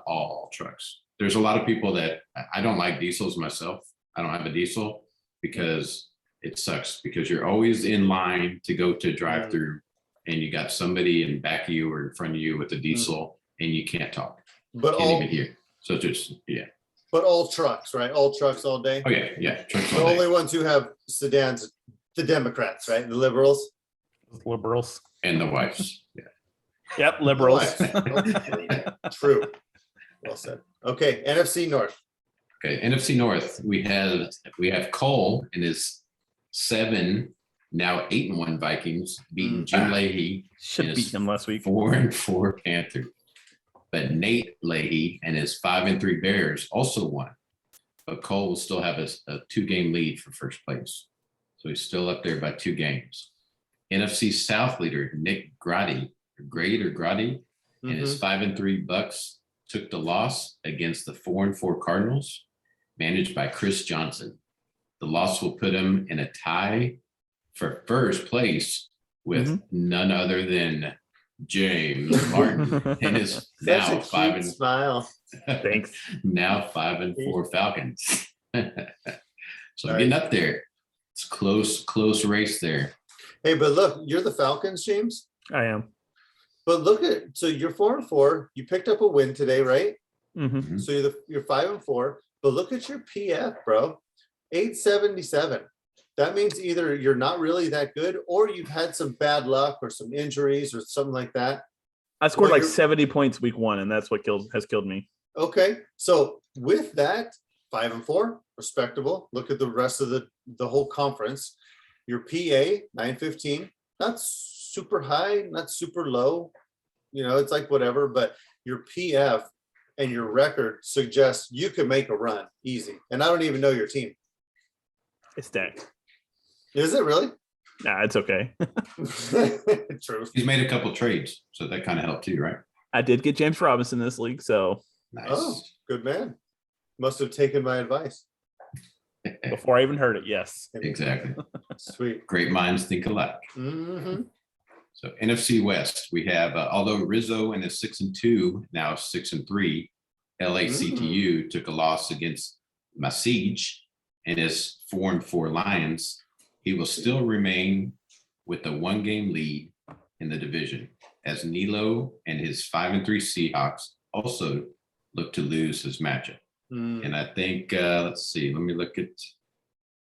all trucks. There's a lot of people that I don't like diesels myself. I don't have a diesel because it sucks because you're always in line to go to drive through and you got somebody in back of you or in front of you with a diesel and you can't talk, But can't all, even hear. So just, yeah. but all trucks, right? All trucks all day. Oh yeah, yeah. Trucks The all day. only ones who have sedans, the Democrats, right? The liberals. Liberals. And the wives. Yeah. Yep, liberals. True. Well said. Okay, NFC North. Okay, NFC North, we have Cole and his 7, now 8-1 Vikings beating Jim Leahy Should and beat his him last week. 4-4 Panther. But Nate Leahy and his 5-3 Bears also won. But Cole will still have a 2-game lead for first place. So he's still up there by 2 games. NFC South leader Nick Grady and his 5-3 Bucks took the loss against the 4-4 Cardinals, managed by Chris Johnson. The loss will put him in a tie for first place with none other than James Martin and his now Such a 5 cute smile. Thanks. now 5-4 Falcons. So Nice. getting up there. It's close race there. Hey, but look, you're the Falcons, James. I am. But look at, so you're 4-4. You picked up a win today, right? Mm-hmm. So you're 5-4. But look at your PF, bro. 877. That means either you're not really that good, or you've had some bad luck or some injuries or something like that. I scored Well, like you're- 70 points week 1, and that's what has killed me. Okay, so with that, 5-4, respectable. Look at the rest of the whole conference. Your PA 915, not super high, not super low. You know, it's like whatever. But your PF and your record suggests you could make a run easy. And I don't even know your team. It's stacked. Is it really? Nah, it's okay. True. He's made a couple trades, so that kind of helped too, right? I did get James Robinson this league, so Nice. Oh, good man. Must have taken my advice. before I even heard it, yes. Exactly. Sweet. Great minds think alike. Mm-hmm. So NFC West, we have although Rizzo and his 6-2, now 6-3, LACTU took a loss against Masij and his 4-4 Lions. He will still remain with a 1-game lead in the division, as Nilo and his 5-3 Seahawks also look to lose his matchup. And I think, let's see, let me look at,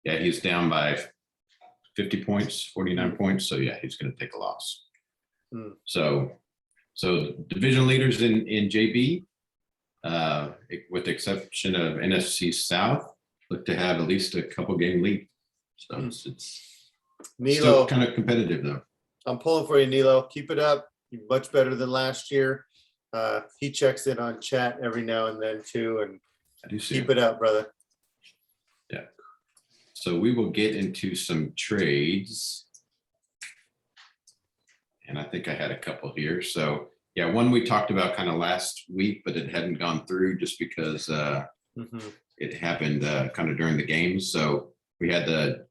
yeah, he's down by 50 points, 49 points. So yeah, he's going to take a loss. So division leaders in JB, with the exception of NFC South, look to have at least a couple game lead. So it's still Nilo, kind of competitive though. I'm pulling for you, Nilo. Keep it up. You're much better than last year. He checks in on chat every now and then too, and I do see. keep it up, brother. Yeah. So we will get into some trades. And I think I had a couple here. So yeah, one we talked about kind of last week, but it hadn't gone through just because it happened kind of during the games. So we had the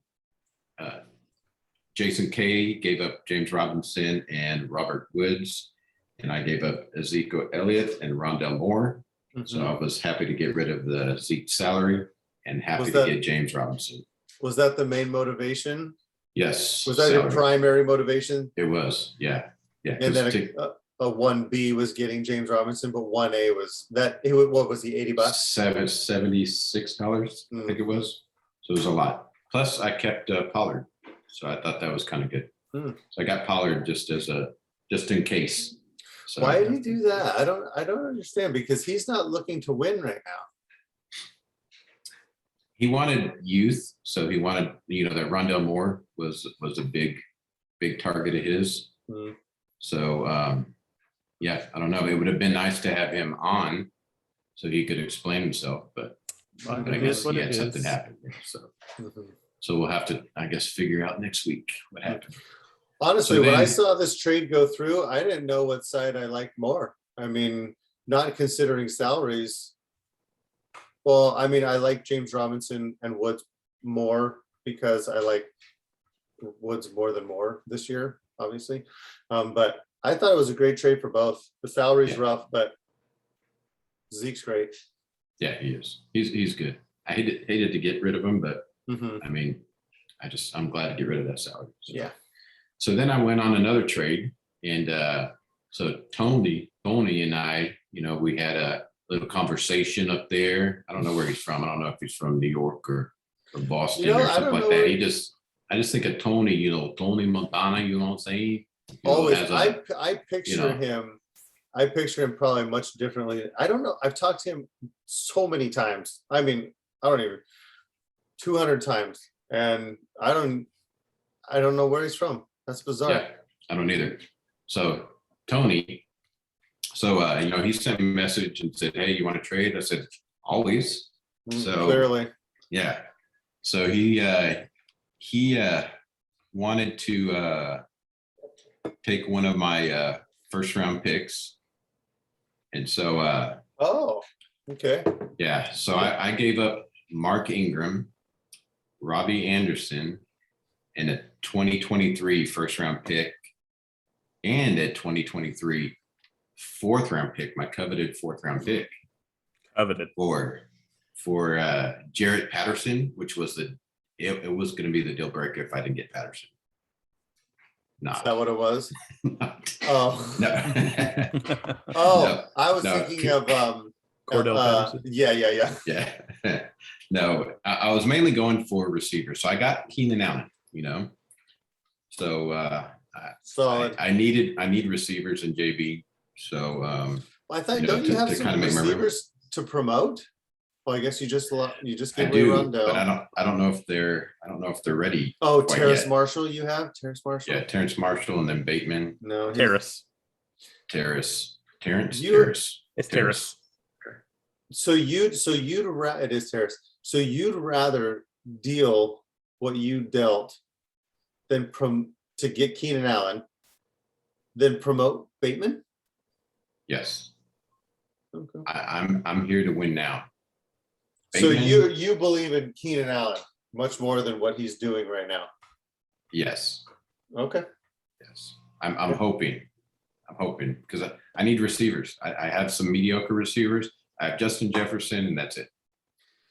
Jason K gave up James Robinson and Robert Woods, and I gave up Ezekiel Elliott and Rondell Moore. So I was happy to get rid of the Zeke salary and happy Was to that- get James Robinson. Was that the main motivation? Yes. Was that your salary. primary motivation? It was, yeah. Yeah. And 'cause then to- a 1B was getting James Robinson, but 1A was that. What was he? $80? $76, I think it was. So it was a lot. Plus I kept Pollard. So I thought that was kind of good. So I got Pollard just in case. So Why did he do that? I don't understand, because he's not looking to win right now. he wanted youth. So he wanted, that Rondell Moore was a big target of his. So yeah, I don't know. It would have been nice to have him on so he could explain himself, but I It guess is what he it had something is. happen. So we'll have to, I guess, figure out next week what happened. Honestly, So when I then- saw this trade go through, I didn't know what side I liked more. I mean, not considering salaries. Well, I mean, I like James Robinson and Woods more because I like Woods more than Moore this year, obviously. But I thought it was a great trade for both. The salary's Yeah. rough, but Zeke's great. Yeah, he is. He's good. I hated to get rid of him, but Mhm. I mean, I'm glad to get rid of that salary. So, Yeah. So then I went on another trade, and so Tony and I, we had a little conversation up there. I don't know where he's from. I don't know if he's from New York or Boston or I something don't like know that. where- I just think of Tony, Tony Montana. You know what I'm saying? Always, as I picture you know. him. I picture him probably much differently. I don't know. I've talked to him so many times. I mean, I don't even 200 times, and I don't know where he's from. That's bizarre. Yeah, I don't either. So Tony, he sent me a message and said, "Hey, you want to trade?" I said, "Always." So Clearly, yeah. So he wanted to take one of my first round picks, and so oh, okay. yeah. So I gave up Mark Ingram, Robbie Anderson, and a 2023 first round pick, and a 2023 fourth round pick, my coveted fourth round pick. Coveted. For Jarrett Patterson, which was it was going to be the deal breaker if I didn't get Patterson. Is that what it was? Not. Oh, No. oh, No, I was no. thinking of Cordell Patterson. Yeah. Yeah. No, I was mainly going for receivers. So I got Keenan Allen, So Solid. I need receivers in JB. So I thought, you know, don't you to- have to some kinda make my room. receivers to promote? Well, I guess you just I gave away do, Rondell. but I don't know if they're ready. Oh, quite Terrace yet. Marshall, you have Terrace Marshall? Yeah, Terrence Marshall and then Bateman, No, Terrace. Terrence. It's Terrace. So it is Terrace. So you'd rather deal what you dealt than to get Keenan Allen, than promote Bateman? Yes, Okay. I'm here to win now. So Bateman? you believe in Keenan Allen much more than what he's doing right now. Yes, Okay. yes. I'm hoping because I need receivers. I have some mediocre receivers. I have Justin Jefferson, and that's it.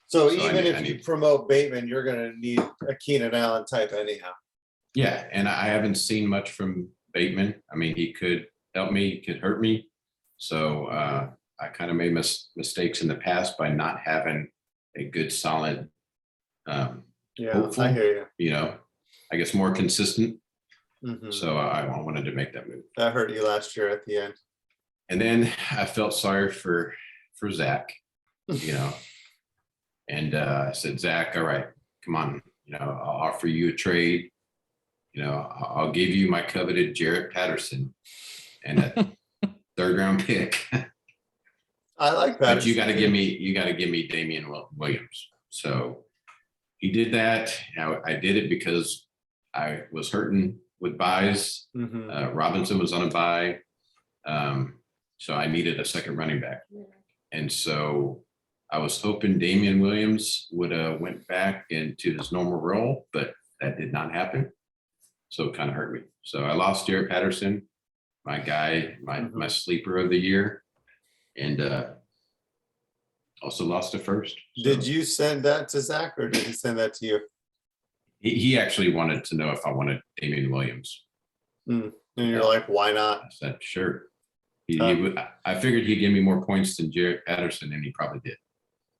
So So I even need- if I you need- promote Bateman, you're gonna need a Keenan Allen type anyhow. Yeah, and I haven't seen much from Bateman. I mean, he could help me, he could hurt me. So I kind of made mistakes in the past by not having a good, solid, Yeah, hopeful. I hear I guess more consistent. you. Mhm. So I wanted to make that move. That hurt you last year at the end. And then I felt sorry for Zach, and I said, Zach, all right, come on, I'll offer you a trade. I'll give you my coveted Jarrett Patterson and a third round pick. I like that. But you got to give me Damian Williams. So he did that. I did it because I was hurting with buys. Mhm. Robinson was on a buy. So I needed a second running back. And so I was hoping Damian Williams would have went back into his normal role, but that did not happen. So it kind of hurt me. So I lost Jarrett Patterson, my guy, my sleeper of the year, and also lost a first. So Did you send that to Zach or did he send that to you? he actually wanted to know if I wanted Damian Williams. And you're like, why not? I said, sure. I figured he'd give me more points than Jarrett Patterson, and he probably did.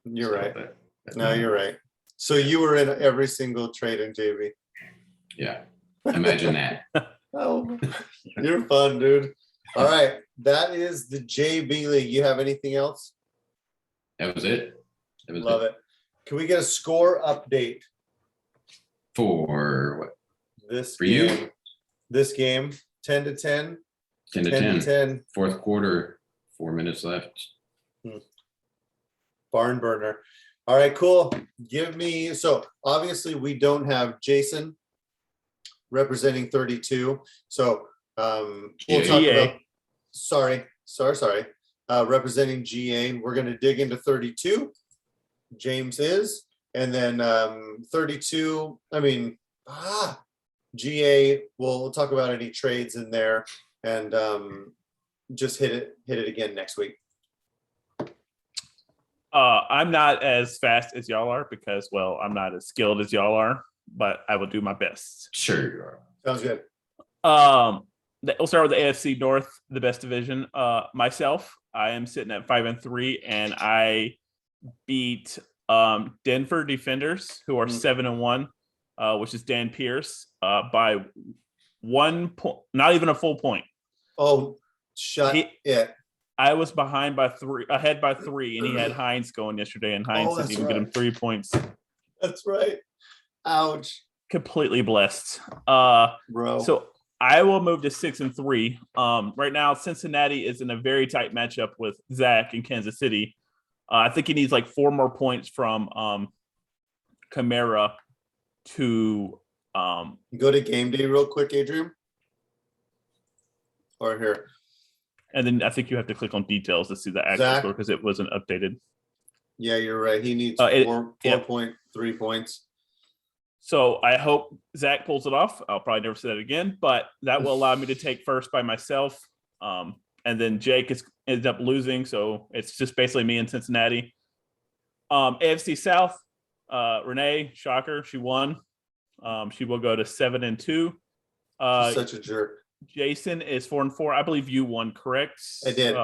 You're So, right. but No, you're right. So you were in every single trade in JV. yeah. Imagine that. Oh, you're fun, dude. All right. That is the JB League. You have anything else? That was it. Love it. Can we get a score update? For what? This For game, you? This game, 10 to 10. 10 to 10. Fourth quarter, 4 minutes left. Barn burner. All right, cool. So obviously we don't have Jason representing 32. So we'll talk GA. about, sorry. Representing GA. We're going to dig into 32 James is. And then 32, I mean, GA, we'll talk about any trades in there and just hit it again next week. I'm not as fast as y'all are because, well, I'm not as skilled as y'all are, but I will do my best. Sure you are. Sounds good. We'll start with the AFC North, the best division. Myself, I am sitting at 5-3, and I beat Denver Defenders, who are 7-1, which is Dan Pierce, by 1 point, not even a full point. Oh, shut it. I was ahead by 3, and he had Hines going yesterday, and Hines didn't even get him 3 points. That's right. Ouch. Completely blessed. Bro. So I will move to 6-3. Right now, Cincinnati is in a very tight matchup with Zach in Kansas City. I think he needs like 4 more points from Kamara to go to game day real quick, Adrian. Or here. And then I think you have to click on details to see the actual score because it wasn't updated. Yeah, you're right. He needs 4.3 points. So I hope Zach pulls it off. I'll probably never say that again, but that will allow me to take first by myself. And then Jake ends up losing. So it's just basically me in Cincinnati. AFC South, Renee, shocker, she won. She will go to 7-2. She's such a jerk. Jason is 4-4. I believe you won, correct? I did.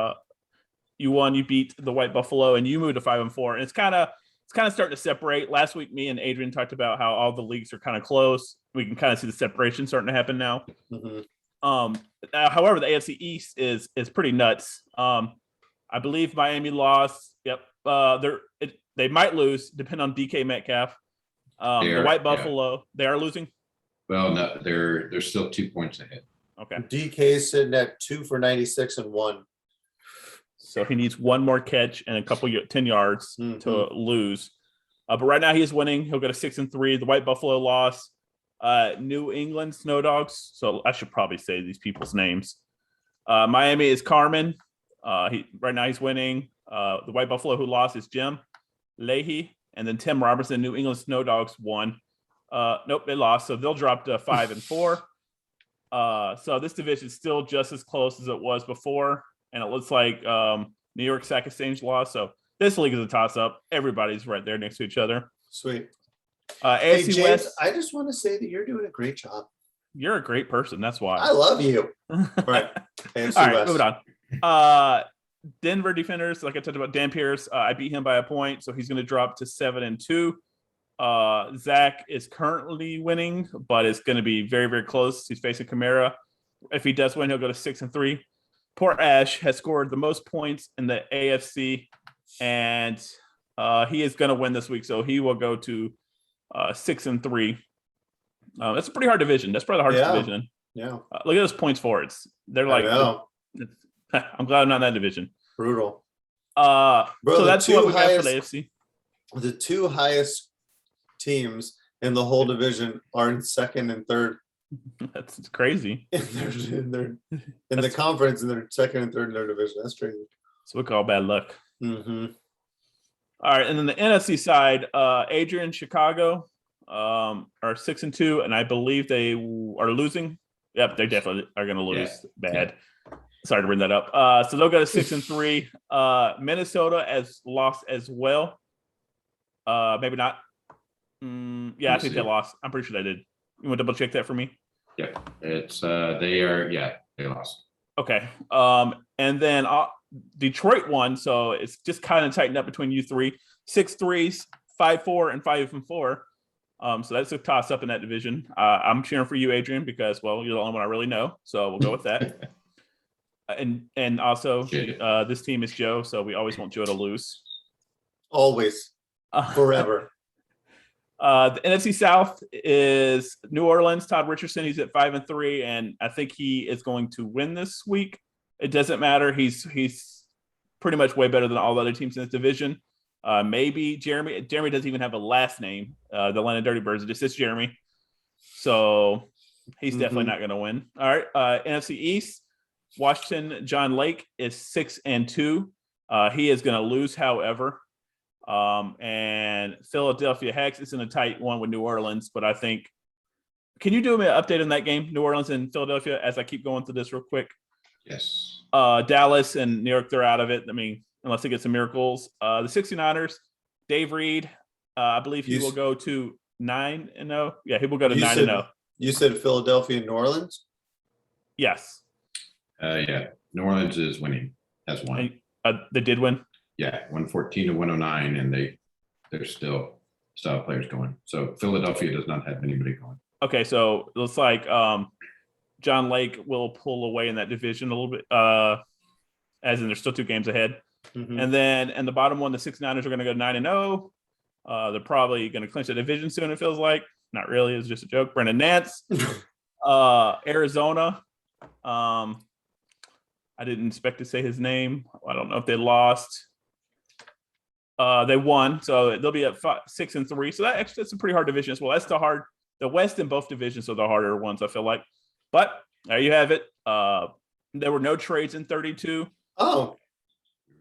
You won. You beat the White Buffalo, and you moved to 5-4. And it's kind of starting to separate. Last week, me and Adrian talked about how all the leagues are kind of close. We can kind of see the separation starting to happen now. Mm-hmm. However, the AFC East is pretty nuts. I believe Miami lost. Yep. They might lose, depending on DK Metcalf. The White Buffalo, they are losing. Well, no, they're still 2 points ahead. Okay. DK is sitting at 2 for 96 and 1. So he needs one more catch and a couple 10 yards to lose. But right now he's winning. He'll go to 6-3. The White Buffalo lost. New England Snow Dogs. So I should probably say these people's names. Miami is Carmen. Right now he's winning. The White Buffalo who lost is Jim Leahy. And then Tim Robertson, New England Snow Dogs won. Nope, they lost. So they'll drop to 5-4. So this division is still just as close as it was before. And it looks like New York Sac Exchange lost. So this league is a toss-up. Everybody's right there next to each other. Sweet. AFC James, West. I just want to say that you're doing a great job. You're a great person. That's why. I love you. All right. AFC All right, West. moving on. Denver Defenders, like I talked about, Dan Pierce. I beat him by a point, so he's going to drop to 7-2. Zach is currently winning, but it's going to be very, very close. He's facing Kamara. If he does win, he'll go to 6-3. Poor Ash has scored the most points in the AFC, and he is going to win this week, so he will go to 6-3. That's a pretty hard division. That's probably the hardest division. Yeah. Look at those points forwards. They're like, I'm glad I'm not in that division. Brutal. Bro, so that's what we got for the AFC. The 2 highest teams in the whole division are in 2nd and 3rd. That's crazy. In the conference, and they're 2nd and 3rd in their division. That's crazy. So we call bad luck. Mm-hmm. All right, and then the NFC side, Adrian, Chicago are 6-2, and I believe they are losing. Yep, they definitely are going to lose bad. Sorry to bring that up. So they'll go to 6-3. Minnesota has lost as well. Maybe not. I think they lost. I'm pretty sure they did. You want to double check that for me? Yeah, it's they lost. Okay. And then Detroit won, so it's just kind of tightened up between you three. 6-3s, 5-4, and 5-4. So that's a toss up in that division. I'm cheering for you, Adrian, because you're the only one I really know. So we'll go with that. and also this team is Joe, so we always want Joe to lose. Always. Forever. The NFC South is New Orleans. Todd Richardson, he's at 5-3, and I think he is going to win this week. It doesn't matter. He's pretty much way better than all the other teams in this division. Maybe Jeremy. Jeremy doesn't even have a last name. The Atlanta Dirty Birds. It just says Jeremy. So he's definitely not going to win. All right. NFC East, Washington John Lake is 6-2. He is going to lose, however. And Philadelphia Hex is in a tight one with New Orleans, but I think, can you do me an update on that game, New Orleans and Philadelphia, as I keep going through this real quick? Yes. Dallas and New York, they're out of it. I mean, unless they get some miracles. The 69ers, Dave Reed, I believe he will go to 9-0. Yeah, he will go to 9-0. You said Philadelphia and New Orleans? Yes. Yeah. New Orleans is winning. Has won. And, they did win. Yeah, 114 to 109, and they're still have players going. So Philadelphia does not have anybody going. Okay, so it looks like John Lake will pull away in that division a little bit, as in there's still 2 games ahead. Mhm. And then in the bottom one, the 69ers are going to go 9-0. They're probably going to clinch the division soon, it feels like. Not really, it's just a joke. Brendan Nance, Arizona. I didn't expect to say his name. I don't know if they lost. They won, so they'll be at 6-3. So that's a pretty hard division as well. That's the West in both divisions are the harder ones, I feel like. But there you have it. There were no trades in 32. Oh,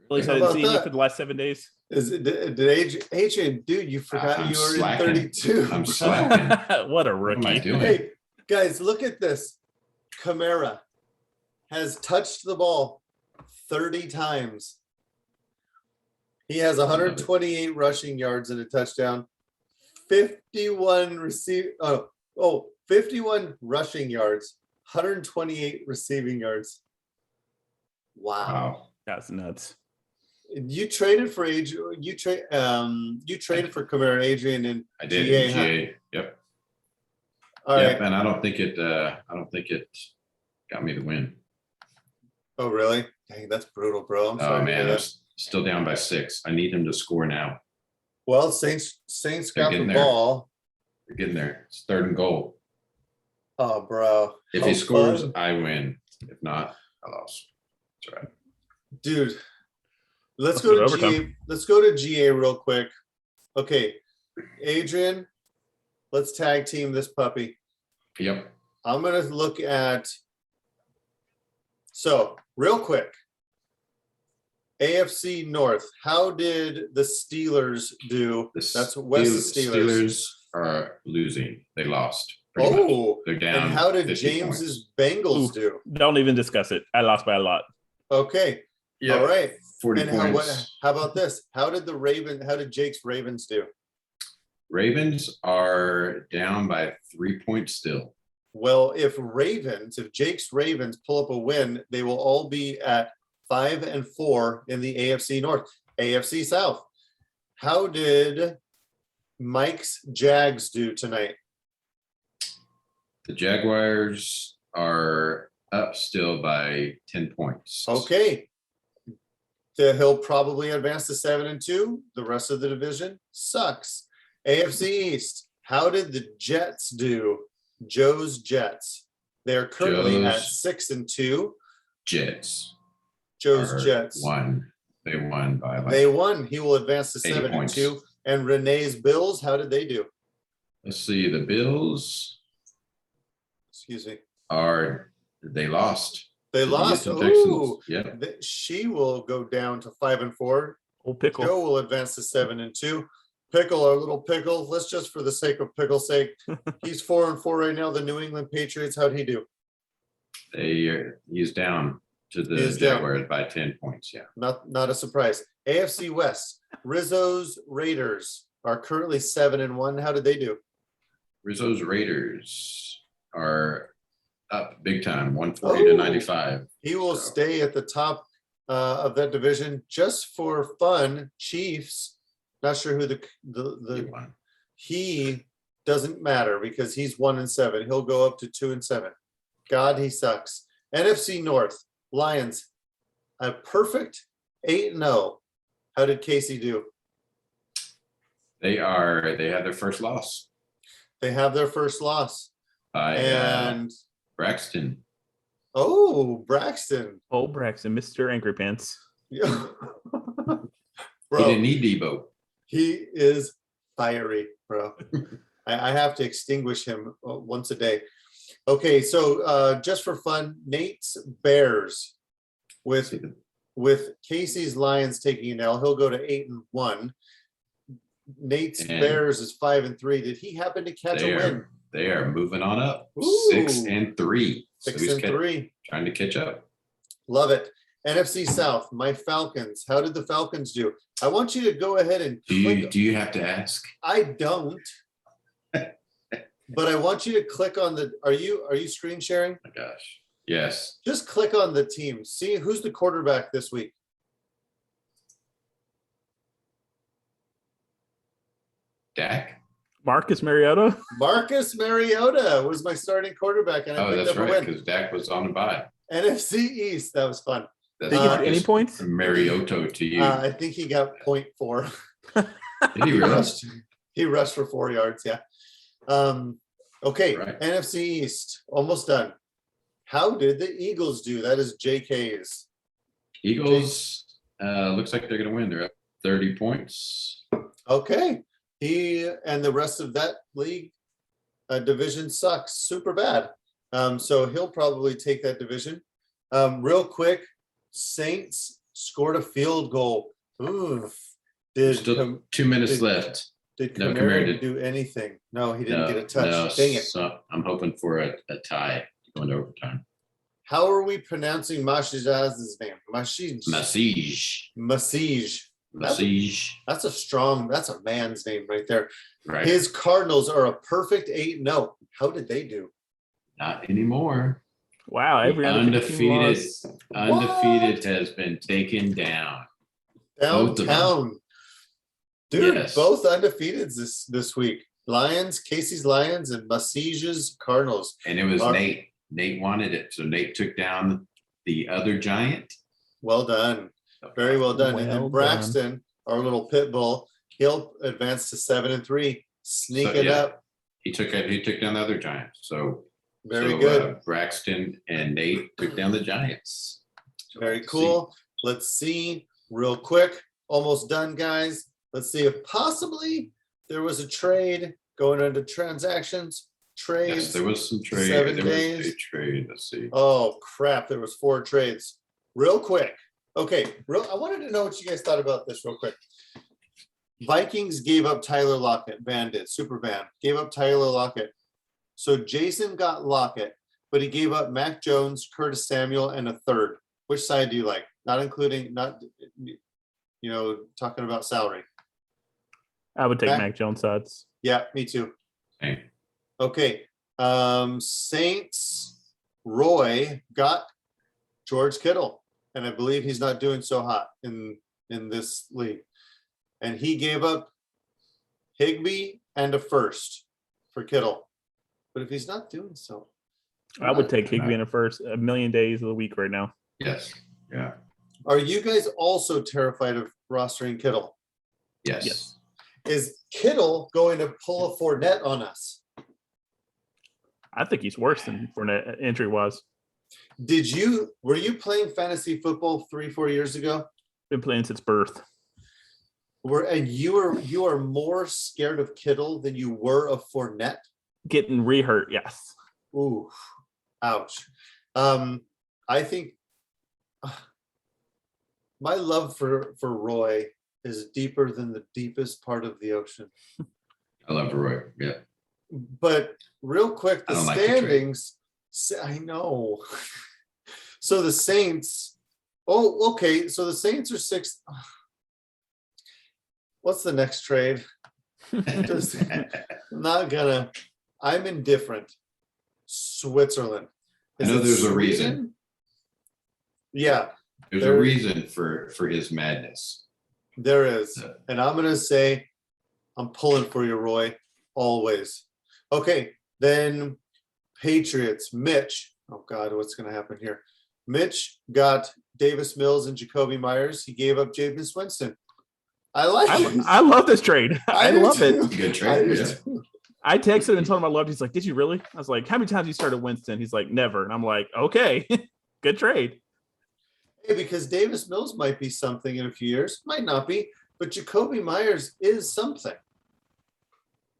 At least I didn't see any for the last 7 days. did Adrian, dude, you forgot I'm you were slacking. in 32. I'm slacking. What a What am I rookie. doing? Hey, guys, look at this. Kamara has touched the ball 30 times. He has 128 rushing yards and a touchdown, 51 rushing yards, 128 receiving yards. Wow. That's nuts. You traded for Adrian. You traded for Kamara, Adrian, and I did. GA, huh? GA. Yep. All Yep. right. And I don't think it got me the win. Oh, really? Dang, that's brutal, bro. I'm Oh sorry. to hear man, I'm that. still down by 6. I need him to score now. Well, Saints They're got the getting there. ball. We're getting there. It's 3rd and goal. Oh, bro. If How he scores, fun. I win. If not, I lost. That's right. Dude, let's Let's go go to to GA. overtime. Let's go to GA real quick. Okay, Adrian, let's tag team this puppy. Yep. I'm gonna look at. So real quick, AFC North. How did the Steelers do? That's West Steelers. are losing. They lost. pretty much. Oh, They're down. and how did 50 points. James's Bengals Ooh. do? Don't even discuss it. I lost by a lot. Okay, Yep. all right. 40 And points. how about this? How did Jake's Ravens do? Ravens are down by 3 points still. Well, if Jake's Ravens pull up a win, they will all be at 5-4 in the AFC North, AFC South. How did Mike's Jags do tonight? The Jaguars are up still by 10 points. Okay. He'll probably advance to 7-2. The rest of the division sucks. AFC East. How did the Jets do? Joe's Jets. They're currently at Joe's 6-2. Jets. Joe's are Jets. Won. They won by like, They won. He will advance to 80 points. 7-2. And Renee's Bills, how did they do? let's see, the Bills Excuse me. they lost. They to the lost. Houston Texans. Ooh. Yep. She will go down to 5-4. Old pickle. Joe will advance to 7-2. Pickle, our little pickle. Let's just for the sake of pickle's sake. He's 4-4 right now. The New England Patriots. How'd he do? He's down to the He's down. Jaguars by 10 points. Yeah. Not a surprise. AFC West. Rizzo's Raiders are currently 7-1. How did they do? Rizzo's Raiders are up big time, 140 to Oh. 95. He will So- stay at the top of that division just for fun. Chiefs. Not sure who They the won. he doesn't matter because he's 1-7. He'll go up to 2-7. God, he sucks. NFC North Lions, a perfect 8-0. How did Casey do? They had their first loss They have their first loss. by And Braxton. Braxton. Oh, Braxton, Mr. Angry Pants. Bro, He didn't need Debo. he is fiery, bro. I have to extinguish him once a day. Okay, so just for fun, Nate's Bears with Casey's Lions taking an L. He'll go to 8-1. Nate's And Bears is 5-3. Did he happen to catch a win? They are moving on up. Ooh. 6-3. So he's 6-3. trying to catch up. Love it. NFC South, my Falcons. How did the Falcons do? I want you to go ahead and click. Do you have to ask? I don't. But I want you to click on the. Are you screen sharing? Oh my gosh. Yes. Just click on the team. See who's the quarterback this week. Dak? Marcus Mariota. Marcus Mariota was my starting quarterback, and I Oh, picked that's up a right, win. because Dak was on the bye. NFC East. That was fun. Did That's he get Uh, any points? Mariota to you. I think he got 0.4. Did he really? He rushed for 4 yards. Yeah. Okay. Right. NFC East, almost done. How did the Eagles do? That is JK's. Eagles, looks like they're going to win. They're up 30 points. Okay. He and the rest of that league division sucks super bad. So he'll probably take that division. Real quick, Saints scored a field goal. Ooh. There's still 2 minutes left. Did No, Kamara Kamara do anything? No, he didn't get a touch. Dang it. So I'm hoping for a tie going to overtime. How are we pronouncing Mashijaz's name? Mashij. Masij. Masij. That's a man's name right there. Right. His Cardinals are a perfect 8-0. How did they do? Not anymore. Wow, every Undefeated What? has been taken down. Both of them. Downtown. Dude, Yes. both undefeateds this week. Lions, Casey's Lions, and Masij's Cardinals. And it was Are- Nate. Nate wanted it. So Nate took down the other giant. Well done. Very well done. And Well then Braxton, our little pit bull, he'll advance to 7-3, sneaking yeah. up. He took down the other giant. So Very good. Braxton and Nate took down the Giants. So Very let's cool. Let's see real quick. Almost done, guys. Let's see if possibly there was a trade going into transactions. see. Trades. Yes, there was some trade. 7 There days. was a trade. Let's see. Oh crap! There was 4 trades. Real quick. Okay. I wanted to know what you guys thought about this real quick. Vikings gave up Tyler Lockett. Bandit, Super Band gave up Tyler Lockett. So Jason got Lockett, but he gave up Mac Jones, Curtis Samuel, and a third. Which side do you like? Not including, talking about salary. I would take Mac- Mac Jones odds. Yeah, me too. Hey, Okay. Saints, Roy got George Kittle, and I believe he's not doing so hot in this league. And he gave up Higbee and a first for Kittle. But if he's not doing so, I would take Higbee in the first a million days of the week right now. yes. Yeah. are you guys also terrified of rostering Kittle? Yes. Yes. Is Kittle going to pull a Fournette on us? I think he's worse than Fournette entry was. Were you playing fantasy football 3-4 years ago? Been playing since birth. You are more scared of Kittle than you were of Fournette? Getting rehurt, yes. Ooh, ouch. I think my love for Roy is deeper than the deepest part of the ocean. I love Roy. Yeah. But real quick, the I don't like the trade. standings, I know. So the Saints, okay. So the Saints are 6th. What's the next trade? Just I'm indifferent. Switzerland. I know it there's a Sweden? reason. Yeah, There's a reason for his madness. there is. And I'm going to say, I'm pulling for you, Roy, always. Okay, then Patriots, Mitch. Oh, God, what's going to happen here? Mitch got Davis Mills and Jacoby Myers. He gave up Jameis Winston. I like it. I love this trade. I do love it. too. Good I trade. do Yeah. too. I texted him and told him I loved it. He's like, did you really? I was like, how many times you started Winston? He's like, never. And I'm like, okay, good trade. Hey, because Davis Mills might be something in a few years. Might not be. But Jacoby Myers is something.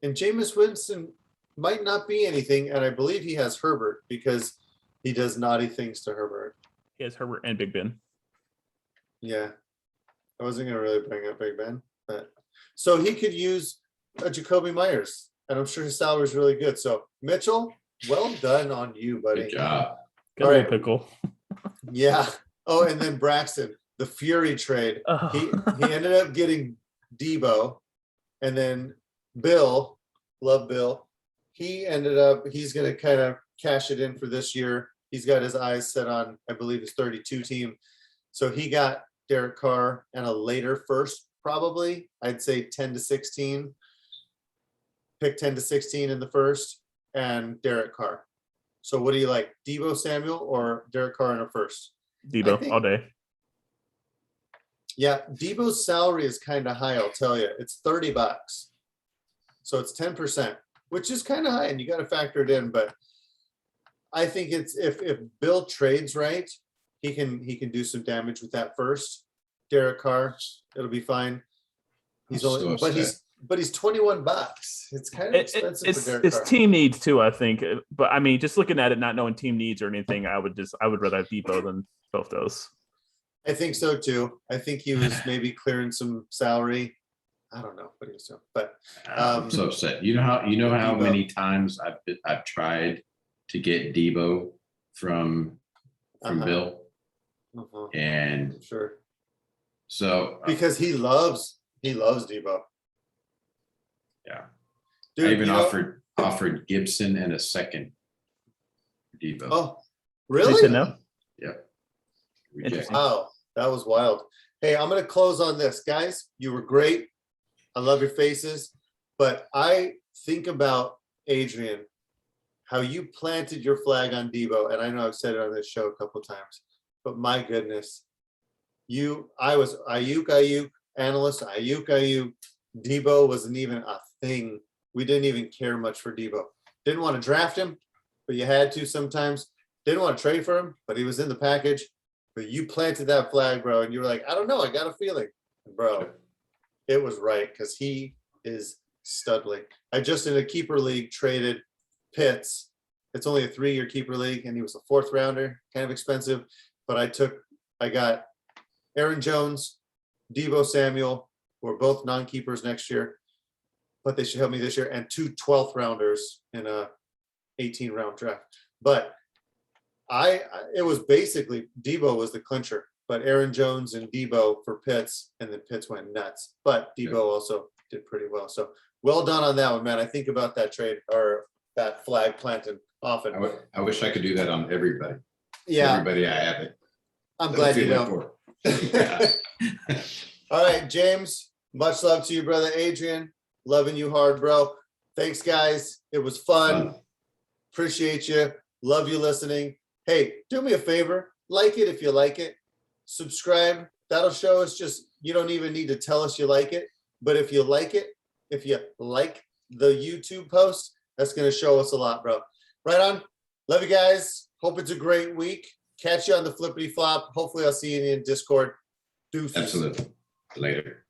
And Jameis Winston might not be anything. And I believe he has Herbert because he does naughty things to Herbert. He has Herbert and Big Ben. Yeah. I wasn't going to really bring up Big Ben, but So he could use a Jacoby Myers, and I'm sure his salary is really good. So Mitchell, well done on you, buddy. Good job. Good All little right. pickle. Yeah. Oh, and then Braxton, the Fury trade. Oh. He ended up getting Debo, and then Bill, love Bill. He's going to kind of cash it in for this year. He's got his eyes set on, I believe, his 32 team. So he got Derek Carr and a later first, probably. I'd say 10 to 16. Pick 10 to 16 in the first, and Derek Carr. So what do you like, Debo Samuel or Derek Carr in a first? Debo I think- all day. Yeah, Debo's salary is kind of high, I'll tell you. It's $30. So it's 10%, which is kind of high, and you got to factor it in. But I think it's if Bill trades right, he can do some damage with that first. Derek Carr, it'll be fine. He's I'm only so but he's $21. It's kind of expensive for Derek It's Carr. team needs too, I think. But I mean, just looking at it, not knowing team needs or anything, I would rather have Debo than both those. I think so too. I think he was maybe clearing some salary. I don't know what he was doing, but I'm so upset. You know how Debo. many times I've tried to get Debo from Uh-huh. Bill, and sure, so because he loves Debo. Yeah. Dude, I even you know- offered Gibson and a second for Debo. Oh, They really? said no. Yep. Interesting. Wow, that was wild. Hey, I'm going to close on this. Guys, you were great. I love your faces. But I think about Adrian, how you planted your flag on Debo. And I know I've said it on this show a couple of times, but my goodness, I was Ayuk, analyst, Ayuk. Debo wasn't even a thing. We didn't even care much for Debo. Didn't want to draft him, but you had to sometimes. Didn't want to trade for him, but he was in the package. But you planted that flag, bro, and you were like, I don't know, I got a feeling. Bro, it was right, because he is studly. I just in a keeper league traded Pitts. It's only a 3-year keeper league, and he was a 4th rounder, kind of expensive. But I got Aaron Jones, Debo Samuel, who are both non-keepers next year, but they should help me this year, and 2 12th rounders in a 18-round draft. But it was basically Debo was the clincher, but Aaron Jones and Debo for Pitts, and then Pitts went nuts. But Debo also did pretty well. So well done on that one, man. I think about that trade or that flag planting often. I wish I could do that on everybody. Yeah, Everybody I have it. I'm glad you Feeling don't. for. All right, James, much love to you, brother Adrian. Loving you hard, bro. Thanks, guys. It was fun. Appreciate you. Love you listening. Hey, do me a favor. Like it if you like it. Subscribe. That'll show us you don't even need to tell us you like it. But if you like it, if you like the YouTube post, that's going to show us a lot, bro. Right on. Love you guys. Hope it's a great week. Catch you on the flippity flop. Hopefully I'll see you in Discord. Deuces. Absolutely. Later.